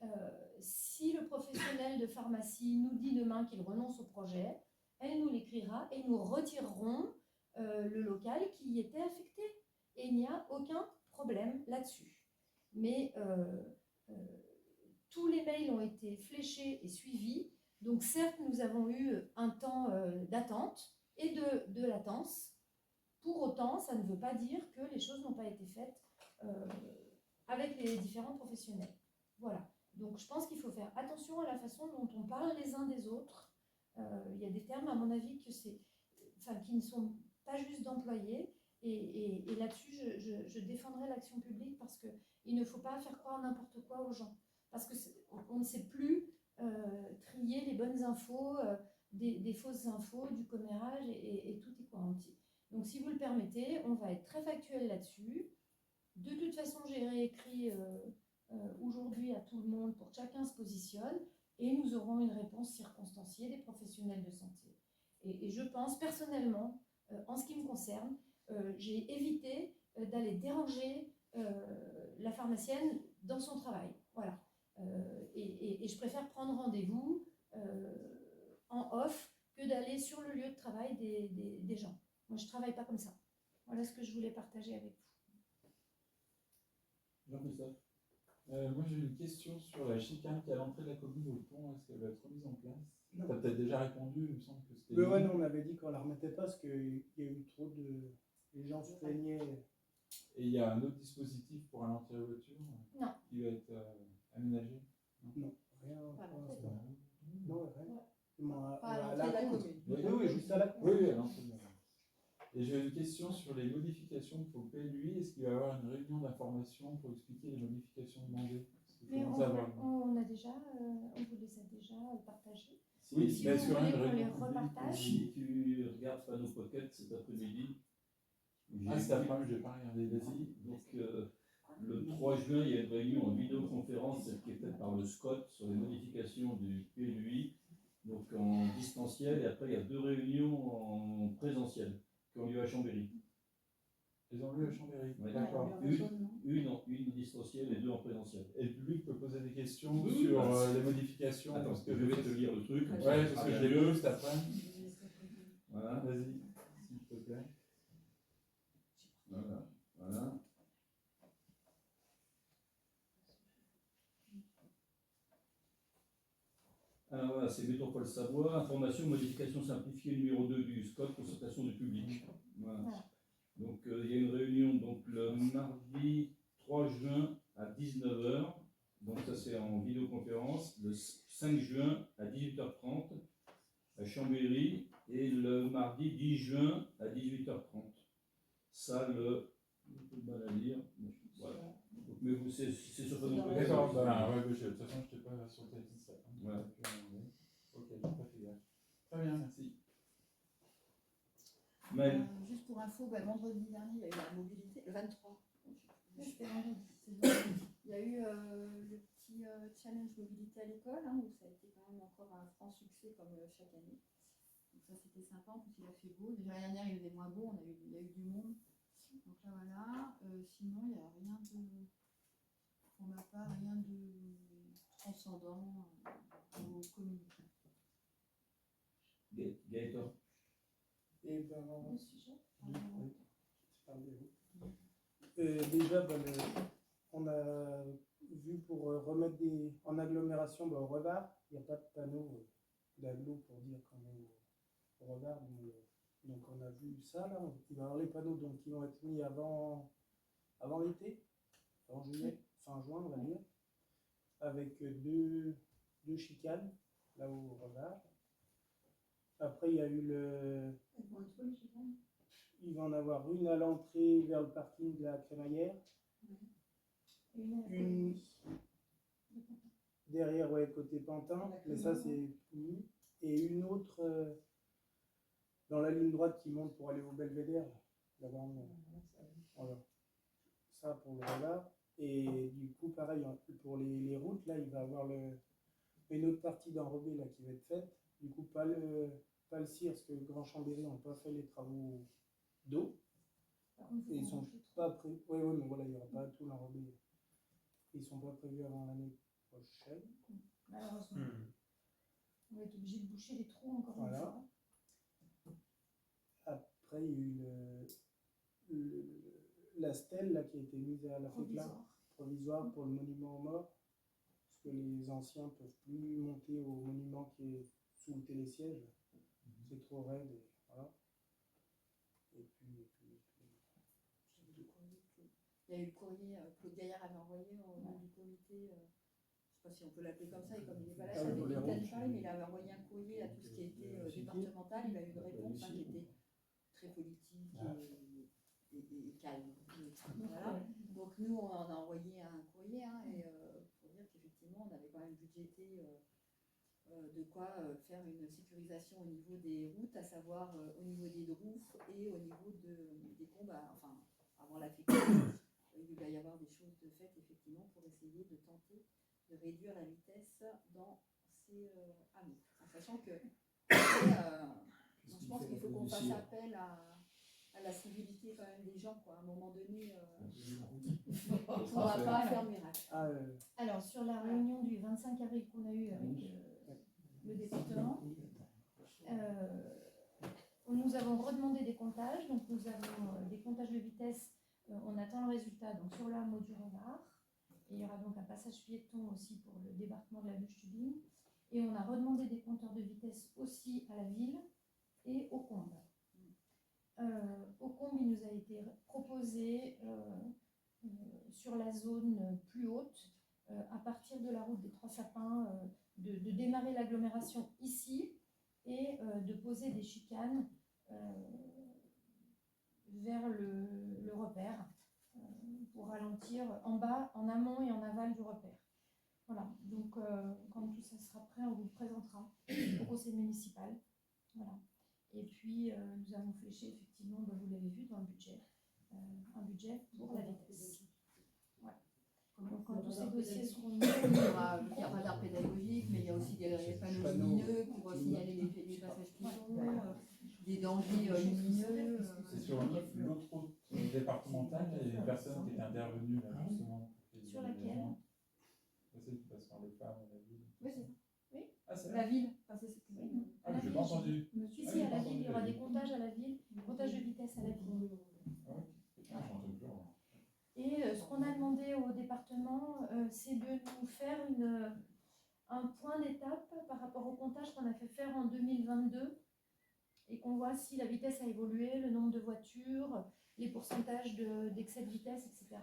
si le professionnel de pharmacie nous dit demain qu'il renonce au projet, elle nous l'écrira et nous retirerons le local qui y était affecté. Et il n'y a aucun problème là-dessus. Mais tous les mails ont été fléchés et suivis. Donc certes, nous avons eu un temps d'attente et de latence. Pour autant, ça ne veut pas dire que les choses n'ont pas été faites avec les différents professionnels. Voilà. Donc je pense qu'il faut faire attention à la façon dont on parle les uns des autres. Il y a des termes, à mon avis, qui ne sont pas juste d'employés. Et là-dessus, je défendrai l'action publique parce qu'il ne faut pas faire croire n'importe quoi aux gens. Parce qu'on ne sait plus trier les bonnes infos, des fausses infos, du commérage et tout y quanti. Donc si vous le permettez, on va être très factuel là-dessus. De toute façon, j'ai réécrit aujourd'hui à tout le monde pour que chacun se positionne et nous aurons une réponse circonstanciée des professionnels de santé. Et je pense personnellement, en ce qui me concerne, j'ai évité d'aller déranger la pharmacienne dans son travail. Voilà. Et je préfère prendre rendez-vous en off que d'aller sur le lieu de travail des gens. Moi, je ne travaille pas comme ça. Voilà ce que je voulais partager avec vous. Jean-Christophe, moi j'ai une question sur la chicane qui est à l'entrée de la commune au pont. Est-ce qu'elle va être remise en place? Tu as peut-être déjà répondu, il me semble que c'était. Ouais, non, on avait dit qu'on la remettait pas parce qu'il y a eu trop de. Les gens se plaignaient. Et il y a un autre dispositif pour ralentir les voitures qui va être aménagé? Non, rien. Pas pour l'entrée. l'instant. Non, rien. Pas à l'entrée de la commune. Oui, juste à la commune. Oui, à l'entrée de la commune. Et j'ai une question sur les modifications pour le PLUI. Est-ce qu'il va y avoir une réunion d'information pour expliquer les modifications demandées? Mais on a déjà, on vous les a déjà partagées. Oui, si mais vous sur voulez une qu'on les réunion. repartage. Si tu regardes Panneau Pocket cet après-midi, Cet après-midi, je n'ai pas regardé. Vas-y. Donc, le 3 juin, il y a une réunion en vidéoconférence, celle qui est faite par le SCOT sur les modifications du PLUI, donc en distanciel, et après il y a 2 réunions en présentiel qui ont lieu à Chambéry. Ils ont lieu à Chambéry. Ouais. D'accord. Une en distanciel et 2 en présentiel. Et le public peut poser des questions Oui, sur bah, les modifications. Attends, parce que je vais te lire le truc. comme ça, Ouais, ce parce sera que je bien l'ai mieux. lu cet après. Voilà. Vas-y, s'il te plaît. Voilà. Voilà. Alors voilà, c'est Métropole Savoie, information, modification simplifiée numéro 2 du SCOT, consultation du public. Voilà. Donc il y a une réunion donc, le mardi 3 juin à 19h, donc ça c'est en vidéoconférence, le 5 juin à 18h30 à Chambéry et le mardi 10 juin à 18h30. Ça, j'ai un peu de mal à lire, voilà. Donc, mais c'est sur Panneau Pocket. D'accord, bah, ouais, de toute façon, je n'étais pas sur le téléphone. Ouais. Ok, j'ai pas fait gaffe. Très bien, merci. Mais, Juste pour info, vendredi dernier, il y a eu la mobilité, le 23. C'était vendredi. Il y a eu le petit challenge mobilité à l'école, où ça a été quand même encore un franc succès comme chaque année. Donc ça c'était sympa, en plus il a fait beau. Déjà l'année dernière il faisait moins beau, il y a eu du monde. Donc là voilà, sinon il n'y a rien de. On n'a pas rien de transcendant au communiqué. Gaëtan. Et ben, Le sujet. déjà, on a vu pour remettre en agglomération au Revard, il n'y a pas de panneau d'agglo pour dire qu'on est au Revard. Donc on a vu ça là. Il va y avoir les panneaux donc, qui vont être mis avant l'été, avant juillet, fin juin on va dire, avec deux chicanes là au Revard. Après il y a eu il va en avoir une à l'entrée vers le parking de la crémaillère. Une derrière, ouais, côté Pantin, mais ça c'est fini. Et une autre dans la ligne droite qui monte pour aller au Belvédère, là-bas. Voilà. Ça pour le radar. Et du coup, pareil, pour les routes, là, il va y avoir une autre partie d'enrobé là qui va être faite. Du coup, pas le CIR, parce que le Grand Chambéry n'ont pas fait les travaux d'eau. Et ils sont pas prévus. Oui, mais voilà, il n'y aura pas tout l'enrobé. Ils ne sont pas prévus avant l'année prochaine. Malheureusement. On va être obligé de boucher les trous encore une fois. Après, il y a eu la stèle là, qui a été mise à la provisoire pour le monument aux morts. Parce que les anciens ne peuvent plus monter au monument qui est sous le télésiège. C'est trop raide. Et voilà. Et puis il y a eu le courrier que Claude Gaillard avait envoyé au nom du comité, je ne sais pas si on peut l'appeler comme ça, et comme il n'est pas là, ça avait été Paris, mais il avait envoyé un courrier à tout ce qui était départemental. Il a eu une réponse qui était très politique et calme. Voilà. Donc nous, on en a envoyé un courrier pour dire qu'effectivement, on avait quand même budgété de quoi faire une sécurisation au niveau des routes, à savoir au niveau des droufs et au niveau des combats, enfin, avant la fécule. Il va y avoir des choses de fait, effectivement, pour essayer de tenter de réduire la vitesse dans ces hameaux. En sachant que je pense qu'il faut qu'on fasse appel à la civilité quand même des gens, quoi. À un moment donné, on ne va pas faire miracle. Alors, sur la réunion du 25 avril qu'on a eue avec le département, nous avons redemandé des comptages. Donc, nous avons des comptages de vitesse. On attend le résultat donc, sur le hameau du Revard. Et il y aura donc un passage piéton aussi pour le débarquement de la Buche-Tubing. Et on a redemandé des compteurs de vitesse aussi à la ville et au Combe. Au Combe, il nous a été proposé sur la zone plus haute, à partir de la route des Trois Sapins, de démarrer l'agglomération ici et de poser des chicanes vers le repère pour ralentir en bas, en amont et en aval du repère. Voilà, donc quand tout ça sera prêt, on vous le présentera au conseil municipal. Voilà. Et puis nous avons fléché effectivement, vous l'avez vu dans le budget, un budget pour la vitesse. Ouais. Donc quand tous ces dossiers seront mis, il y aura un radar pédagogique, mais il y a aussi des panneaux lumineux pour signaler les passages piétons, des dangers lumineux. C'est sur l'autre route départementale, il y a une personne qui est intervenue là justement. Sur laquelle? Celle qui passe par les femmes et la ville. Oui, c'est ça. Oui. Ah, c'est la ville. Enfin, ah, mais j'ai pas entendu. Si, si, à la ville, il y aura des comptages à la ville, comptages de vitesse à la ville. Et ce qu'on a demandé au département, c'est de nous faire un point d'étape par rapport au comptage qu'on a fait faire en 2022 et qu'on voit si la vitesse a évolué, le nombre de voitures, les pourcentages d'excès de vitesse, etc.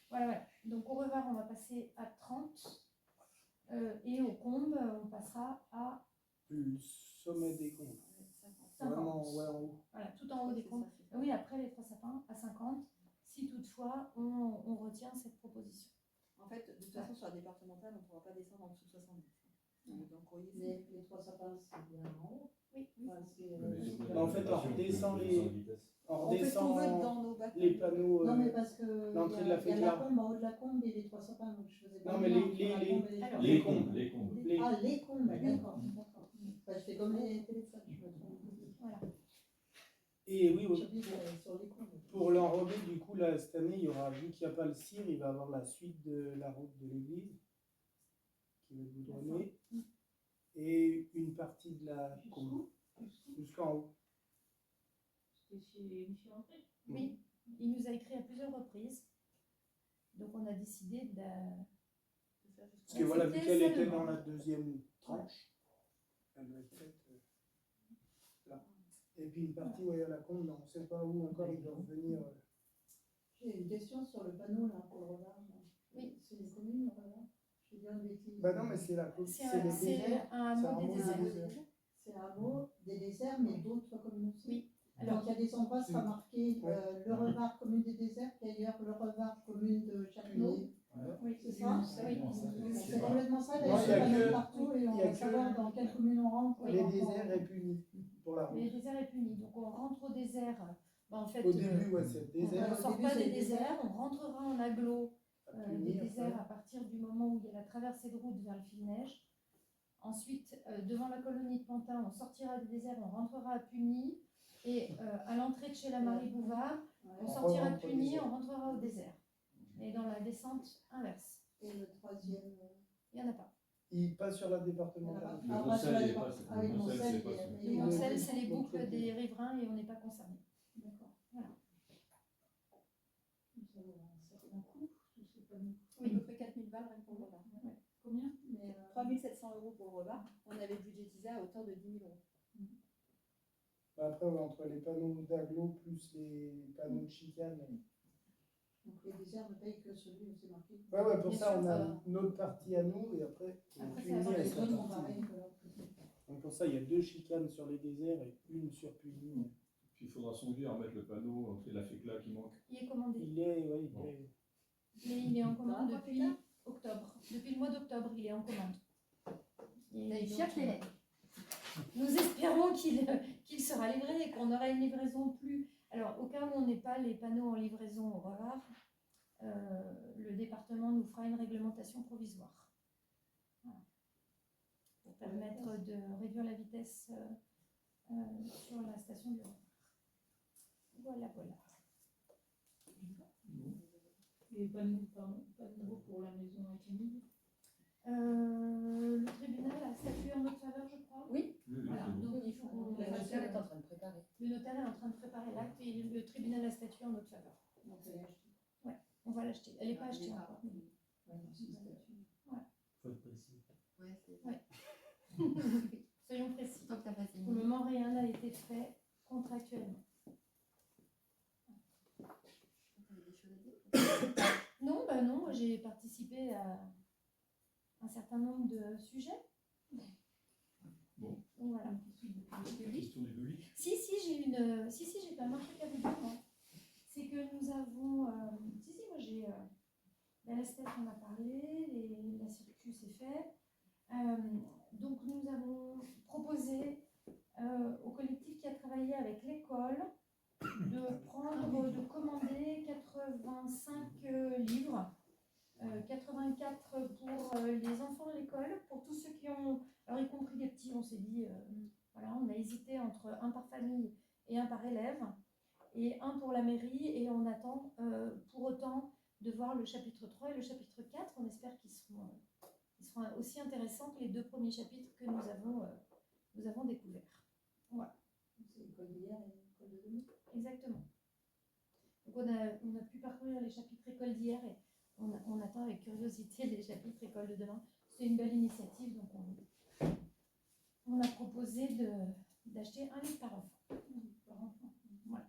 Voilà. Donc au Revard, on va passer à 30 et au Combe, on passera à le sommet des Combes. 50. Vraiment, ouais, en haut. Voilà, tout en haut des Combes. Oui, après les Trois Sapins, à 50, si toutefois on retient cette proposition. En fait, de toute façon, sur la départementale, on ne pourra pas descendre en dessous de 70. Les Trois Sapins, c'est bien en haut. Oui. En fait, on redescend les panneaux. Non, mais parce que l'entrée de la il y a la Féclard. Combe, en haut de la Combe et les Trois Sapins, donc je faisais pas. Non, mais les Combes. Ah, les Combes, d'accord. Enfin, je fais comme les téléphones, je me trompe. Voilà. Et oui, pour l'enrobé, du coup, là, cette année, il y aura, vu qu'il n'y a pas le CIR, il va y avoir la suite de la route de l'église qui va être goudronnée et une partie de la Combe jusqu'en haut. C'était chez Michel André. Oui, il nous a écrit à plusieurs reprises Donc on a décidé de Parce que voilà, vu d'accepter qu'elle sa était demande. dans la deuxième tranche, elle doit être faite là. Et puis une partie, ouais, à la combe, on ne sait pas où encore ils doivent venir. J'ai une question sur le panneau là pour le revers. Oui. C'est les communes, le revers. Je vais dire une bêtise. Bah non, mais c'est la C'est c'est un, les c'est déserts. un C'est hameau des hameau déserts. C'est un mot des déserts, mais d'autres communes aussi. Oui. Alors, Alors, il y a des endroits, sera marqué Ouais. le Revard commune des déserts, puis ailleurs le Revard commune de Châteauneuf. oui, C'est ça? Oui. C'est complètement ça, Non, d'ailleurs, il y c'est a la que- même partout et on il y a va que savoir dans quelle commune on rentre. Les quand déserts on- et punis pour la route. les déserts est puni. Donc on rentre au désert. En fait, Au début, ouais, c'est le on désert. ne Au sort début, pas c'est des le déserts, on rentrera en agglo à des Punis, déserts après. à partir du moment où il y a la traversée de route vers le fil-neige. Ensuite, devant la colonie de Pantin, on sortira des déserts, on rentrera à Punis. Et à l'entrée de chez la Marie Bouvard, on sortira de rentre au Punis, désert. on rentrera au désert. Et dans la descente inverse. Et le troisième. Il n'y en a pas. Il passe sur la départementale. Le Ah, Moncel, pas il est sur la pas- départ- ah oui, le Moncel, Moncel, c'est pas il est- ça. Le il est- Moncel, c'est les l'autre boucles côté. des riverains et on n'est pas concerné. D'accord. Voilà. Ça va avoir un certain coût, je sais pas nous. À peu près 4000 balles rien que pour le revard. Combien? Mais, 3700 € pour le revard. On avait budgétisé à hauteur de 10 000 €. Bah, après, ouais, entre les panneaux d'agglo plus les panneaux de chicane. donc les déserts ne payent que celui où c'est marqué. Ouais, ouais, pour Bien ça, sûr, on a ça- notre partie à nous et après, Après, Punis, ça va elle Les sera autres sont partie. pareils que l'autre. Donc pour ça, il y a 2 chicanes sur les déserts et une sur Punis. Puis il faudra songer à remettre le panneau, c'est la fécla qui manque. Il est commandé. Il est, ouais, Bon. Mais il est en commande Dans depuis octobre. Depuis le mois d'octobre, il est en commande. Et Il donc, cherche les lettres. nous espérons qu'il sera livré et qu'on aura une livraison plus. Alors, au cas où on n'ait pas les panneaux en livraison au Revard, le département nous fera une réglementation provisoire. Voilà. Pour permettre de réduire la vitesse sur la station du Revard. Voilà, voilà. Et pas de nouveau pour la maison à Camille. Le tribunal a statué en notre faveur, je crois. Oui. Voilà, donc il faut qu'on La fasse, notaire est en train de préparer. le notaire est en train de préparer l'acte et le tribunal a statué en notre faveur. Donc, c'est acheté. On va l'acheter. Elle n'est pas Elle achetée est pas. encore. Ouais, non, c'est statut. Faut être précis. Ouais, c'est Ouais. Soyons précis. Tant que t'as pas signé. Pour le moment, rien n'a été fait contractuellement. T'avais des choses à dire? Non, bah non, moi, j'ai participé à un certain nombre de sujets. Bon. Donc, voilà. Question du public. Si, j'ai fait un truc à vous dire, moi. C'est que nous avons. Moi j'ai. La LSTEF, on a parlé, la circus est fait. Donc nous avons proposé au collectif qui a travaillé avec l'école de commander 85 livres. 84 pour les enfants de l'école, pour tous ceux qui ont, alors y compris les petits, on s'est dit, voilà, on a hésité entre un par famille et un par élève, et un pour la mairie, et on attend pour autant de voir le chapitre 3 et le chapitre 4, on espère qu'ils seront aussi intéressants que les 2 premiers chapitres que nous avons découverts. Voilà. C'est l'école d'hier et l'école de demain. Exactement. Donc on a pu parcourir les chapitres école d'hier et on attend avec curiosité les chapitres école de demain. C'est une belle initiative, donc on a proposé d'acheter un livre par enfant. Voilà.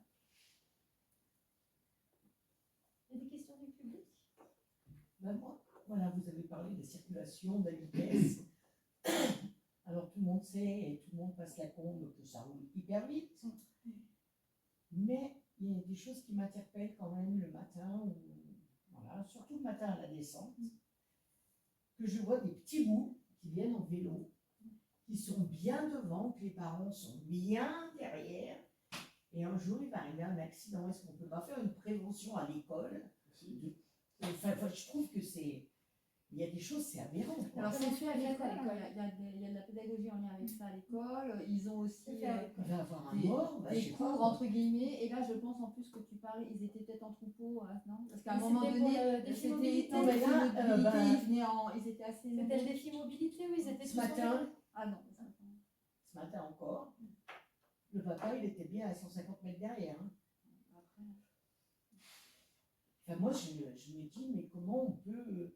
Il y a des questions du public? Ben moi, voilà, vous avez parlé de circulation, de la vitesse. Alors tout le monde sait et tout le monde passe la combe que ça roule hyper vite. Mais il y a des choses qui m'interpellent quand même le matin, voilà, surtout le matin à la descente, que je vois des petits bouts qui viennent en vélo, qui sont bien devant, que les parents sont bien derrière. Et un jour, il va arriver un accident. Est-ce qu'on ne peut pas faire une prévention à l'école? Enfin, je trouve que c'est... Il y a des choses, c'est aberrant. quoi. Alors c'est fait à l'école, il y a de la pédagogie en lien avec ça à l'école, ils ont aussi Il va avoir un des, mort, bah, des je sais cours pas. entre guillemets, et là je pense en plus que tu parlais, ils étaient peut-être en troupeau, non? Parce qu'à un Mais moment c'était donné, pour le défi c'était mobilité. non, mais là, Bah, ils étaient assez... C'était le défi mobilité, oui, ils étaient Ce tous matin, ensemble. Ah non, ce matin encore, le papa, il était bien à 150 mètres derrière. Hein. après... Enfin, moi, je me dis, mais comment on peut.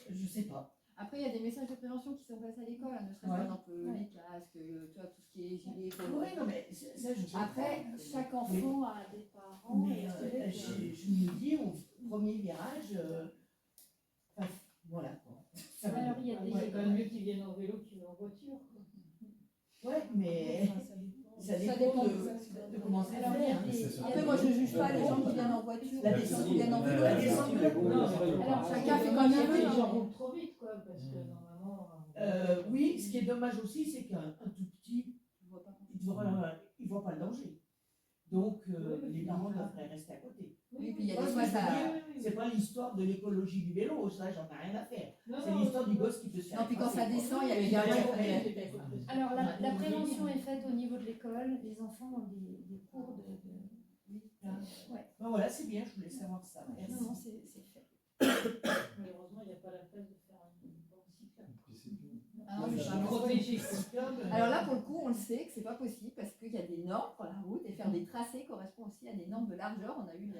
Je sais pas. Après, il y a des messages de prévention qui sont passés à l'école, hein, ne serait-ce Ouais. par exemple les casques, tu vois, tout ce qui est gilet. Oui, non, mais ça, je sais Après, pas. chaque enfant a des parents. Mais je me dis, au premier virage, enfin, voilà quoi. Ça va. Alors, il y a des- C'est quand même mieux qu'ils viennent en vélo qu'en voiture. Ouais, mais ça dépend de comment c'est Alors, il y a fait. des- Après, moi, je ne juge pas les gens qui viennent en voiture, La les gens descente, qui viennent en vélo. la descente, Alors, chacun fait comme il veut. Les gens roulent trop vite, quoi, parce que normalement. Oui, ce qui est dommage aussi, c'est qu'un tout petit, il ne voit pas le danger. Donc, les parents devraient rester à côté. Oui, puis il y a Moi, des ce que fois, je veux ça. dire, c'est pas l'histoire de l'écologie du vélo, ça, j'en ai rien à faire. Non, C'est non, l'histoire du gosse qui peut se faire. Non, puis quand ça attraper, descend, quoi. il y a les gardien qui fait. Alors, la prévention est faite au niveau de l'école. Les enfants ont des cours de. Ouais. Ben voilà, c'est bien, je voulais savoir ça. Merci. Non, non, c'est fait. Malheureusement, il n'y a pas la place de faire une bande cyclable. Ah non, mais Ça je suis protégé. Alors là, pour le coup, on le sait que c'est pas possible parce qu'il y a des normes pour la route et faire des tracés correspond aussi à des normes de largeur. On a eu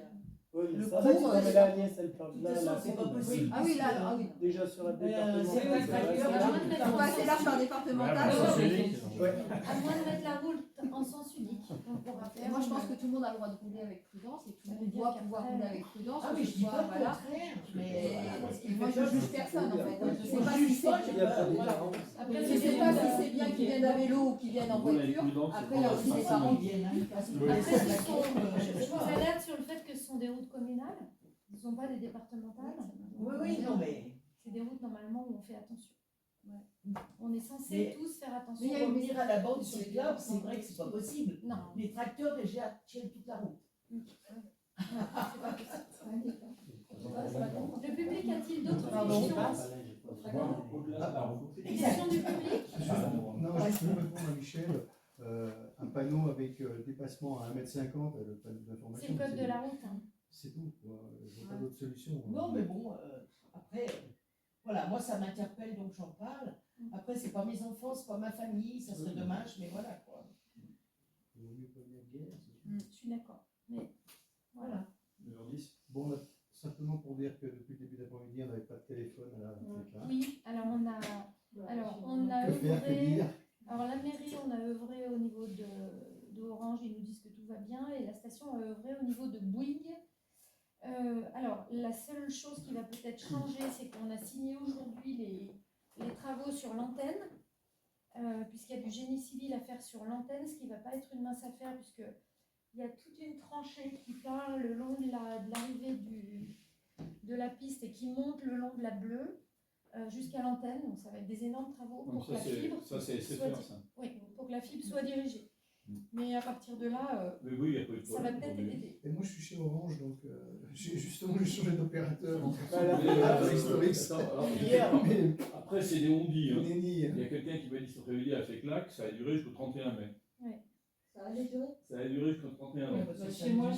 Oui, mais le ça, cours. mais la Agnès, elle parle De là, toute là, façon, c'est pas possible. Ah oui, là, ah oui. Déjà sur la c'est départementale. pas c'est très vrai, clair. c'est C'est pas assez large sur un départemental. À moins de mettre la route en sens unique, on pourra Et faire. moi, je pense que tout le monde a le droit de rouler avec prudence et tout le monde doit pouvoir rouler avec prudence. Ah, que mais ce je dis soit, pas le voilà. contraire. Et moi, je juge personne en fait. Je sais Je pas si juge c'est pas, j'ai Il y a pas pas. de Voilà. différence. Après, Je sais pas si c'est bien qu'ils viennent à vélo ou qu'ils viennent en voiture. Après, il y a aussi les parents. Ils viennent, hein, ils passent Oui. par Après, la ce sont, je sais je vous pas. alerte sur le fait que ce sont des routes communales, ce ne sont pas des départementales. Oui, oui, non, mais. C'est des routes normalement où on fait attention. On est censé Mais- tous faire attention. Mais il y a une revenir à la bande cyclable, c'est vrai que c'est pas possible. Non. Les tracteurs déjà tiennent toute la route. Le public a-t-il d'autres Pardon. questions? Au-delà de la route. Des questions du public? Non, je peux répondre à Michel. Un panneau avec dépassement à 1,50 m, le panneau d'information. C'est le code de la route. Hein. C'est tout. Quoi. Je vois pas d'autre solution. Non, mais bon, après, voilà, moi ça m'interpelle donc j'en parle. Après, c'est pas mes enfants, c'est pas ma famille, ça serait dommage, mais voilà quoi. Il vaut mieux prévenir que guérir, c'est sûr. Je suis d'accord. Mais voilà. 9h10. Bon, là, simplement pour dire que depuis le début d'après-midi, on n'avait pas de téléphone à la fête, là. Oui, alors on a Que faire, que œuvré. dire? Alors la mairie, on a œuvré au niveau de Orange, ils nous disent que tout va bien, et la station a œuvré au niveau de Bouygues. Alors la seule chose qui va peut-être changer, c'est qu'on a signé aujourd'hui les travaux sur l'antenne, puisqu'il y a du génie civil à faire sur l'antenne, ce qui ne va pas être une mince affaire, puisqu'il y a toute une tranchée qui part le long de l'arrivée de la piste et qui monte le long de la bleue. Jusqu'à l'antenne, donc ça va être des énormes travaux pour que la fibre Ça, c'est soit faire ça. oui, pour que la fibre soit dirigée. Mais à partir de là, Mais oui, il n'y a pas eu de ça va problème peut-être aujourd'hui. aider. Et moi, je suis chez Orange, donc j'ai justement changé d'opérateur. Voilà. C'est historique, ça. Mais- Après, c'est des on-dit. Hein. Nenni. Il y a quelqu'un qui m'a dit cet après-midi a fait claque, ça a duré jusqu'au 31 mai. Ça allait durer. Ça a duré jusqu'au 31 mai. Chez moi,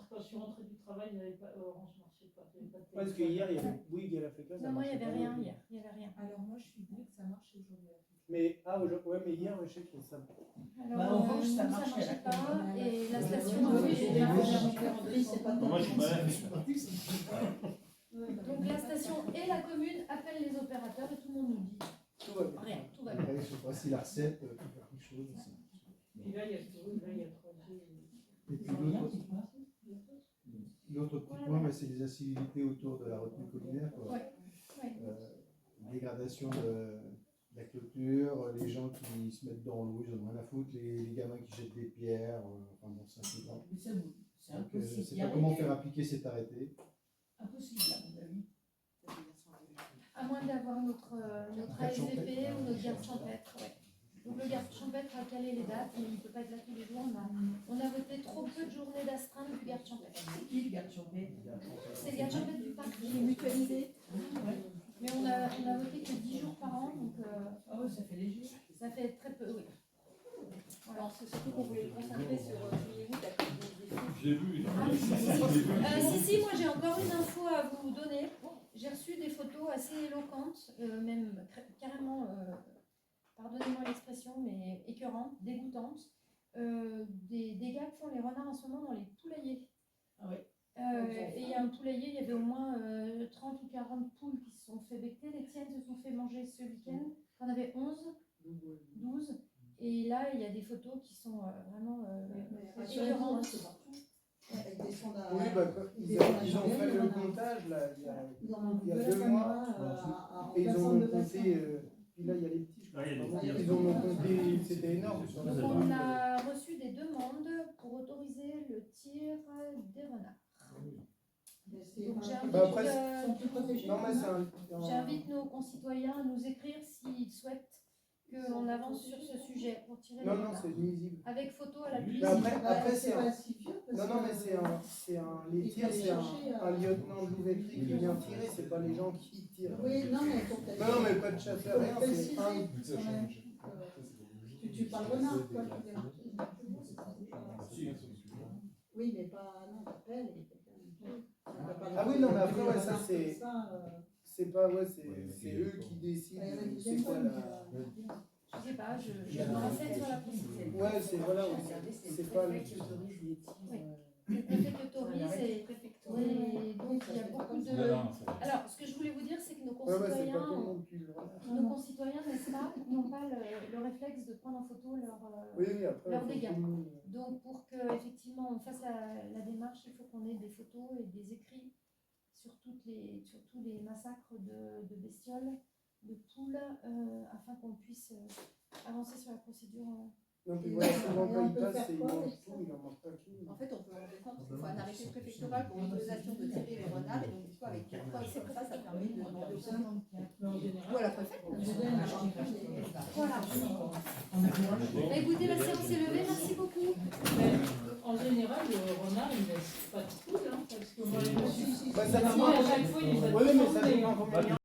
quand je suis rentrée du travail, il n'y avait pas Orange marchait pas. Il y avait pas de Parce téléphone. qu'hier, il y avait Bouygues et la FECLA. ça Non, moi, il n'y marchait avait pas rien non plus. hier. Il y avait rien. Alors moi je suis bien que ça marche aujourd'hui. Mais, ouais, mais hier, je sais que ça. Alors, Bah, Orange, ça nous, marche à la marchait pas, commune. et la station Oui, a oui, fait oui, des oui, c'est pas Moi, je suis malade. Je suis parti, ça. Donc la station et la commune appellent les opérateurs et tout le monde nous dit Tout va bien. rien, tout va Je bien. ne sais pas si la recette peut faire quelque chose. Et là, il y a 3G. Et puis l'autre petit point, c'est les incivilités autour de la retenue collinaire. Quoi. Ouais. Ouais. Dégradation de la clôture, les gens qui se mettent dans l'eau, ils en ont rien à foutre, les gamins qui jettent des pierres, enfin bon, c'est un peu grave. Mais c'est Donc, impossible. je ne sais pas comment faire appliquer cet arrêté. Impossible, à mon avis. À moins d'avoir notre Garde champêtre. ASVP ou notre garde champêtre. Ouais. Donc le garde champêtre a calé les dates, mais il ne peut pas être là tous les jours. On a voté trop peu de journées d'astreinte du garde champêtre. C'est qui le garde champêtre? C'est le garde champêtre du parc qui est mutualisé. Mais on a voté que 10 jours par an, donc Ah oui, ça fait léger. ça fait très peu, oui. Alors, c'est surtout qu'on voulait le concentrer sur juillet-août à cause des défis. Je l'ai vu. Ah, si, moi j'ai encore une info à vous donner. J'ai reçu des photos assez éloquentes, même carrément, pardonnez-moi l'expression, mais écœurantes, dégoûtantes, des dégâts que font les renards en ce moment dans les poulaillers. Ah ouais. Et il y a un poulailler, il y avait au moins 30 ou 40 poules qui se sont fait becter. Les tiennes se sont fait manger ce week-end. On avait 11, 12. Et là, il y a des photos qui sont vraiment rassurez-vous, écœurantes. c'est partout. Elles descendent à- Oui, ils ont fait le comptage là, il y a 2 mois, et ils en ont compté, puis là il y a les petits, je crois. Ils en ont compté, c'était énorme. Donc on a reçu des demandes pour autoriser le tir des renards. Donc j'invite nos concitoyens à nous écrire s'ils souhaitent qu'on avance sur ce sujet pour tirer les Non, renards. c'est nuisible. Avec photo à la Mais police. après c'est pas si vieux, parce Non, non, mais que- c'est un lieutenant de louveterie qui vient tirer, c'est pas les gens qui tirent. Oui, non, mais faut peut-être- Non, mais pas de chasseur, rien, c'est préciser, un. quand même. Tu parles renard, quoi. Oui, mais pas. Non, t'appelles et quelqu'un. Ah oui, non, mais après, ouais, ça c'est. C'est pas, ouais, c'est eux qui décident. C'est quoi la. Je sais pas, je me renseigne sur la procédure. Ouais, c'est voilà, c'est pas le. Oui. Le préfet qui autorise et donc il y a beaucoup de. Alors, ce que je voulais vous dire, c'est que nos concitoyens, n'est-ce pas, n'ont pas le réflexe de prendre en photo leurs dégâts. Donc, pour que effectivement on fasse la démarche, il faut qu'on ait des photos et des écrits sur tous les massacres de bestioles, de poules, afin qu'on puisse avancer sur la procédure. Non, puis voilà, souvent quand il passe, il mange tout, il en mange pas tout. En fait, on peut rendre compte qu'il faut un arrêté préfectoral pour l'autorisation de tirer les renards, et donc du coup, avec 4 preuves comme ça permet de demander au préfet. Ou à la préfète. Voilà. Bah, écoutez, la séance est levée, merci beaucoup. En général, le renard, il ne laisse pas de poule, hein, parce que moi, je me suis Bah, ça à chaque fois, il les a Oui, mais ça tournés. dépend combien.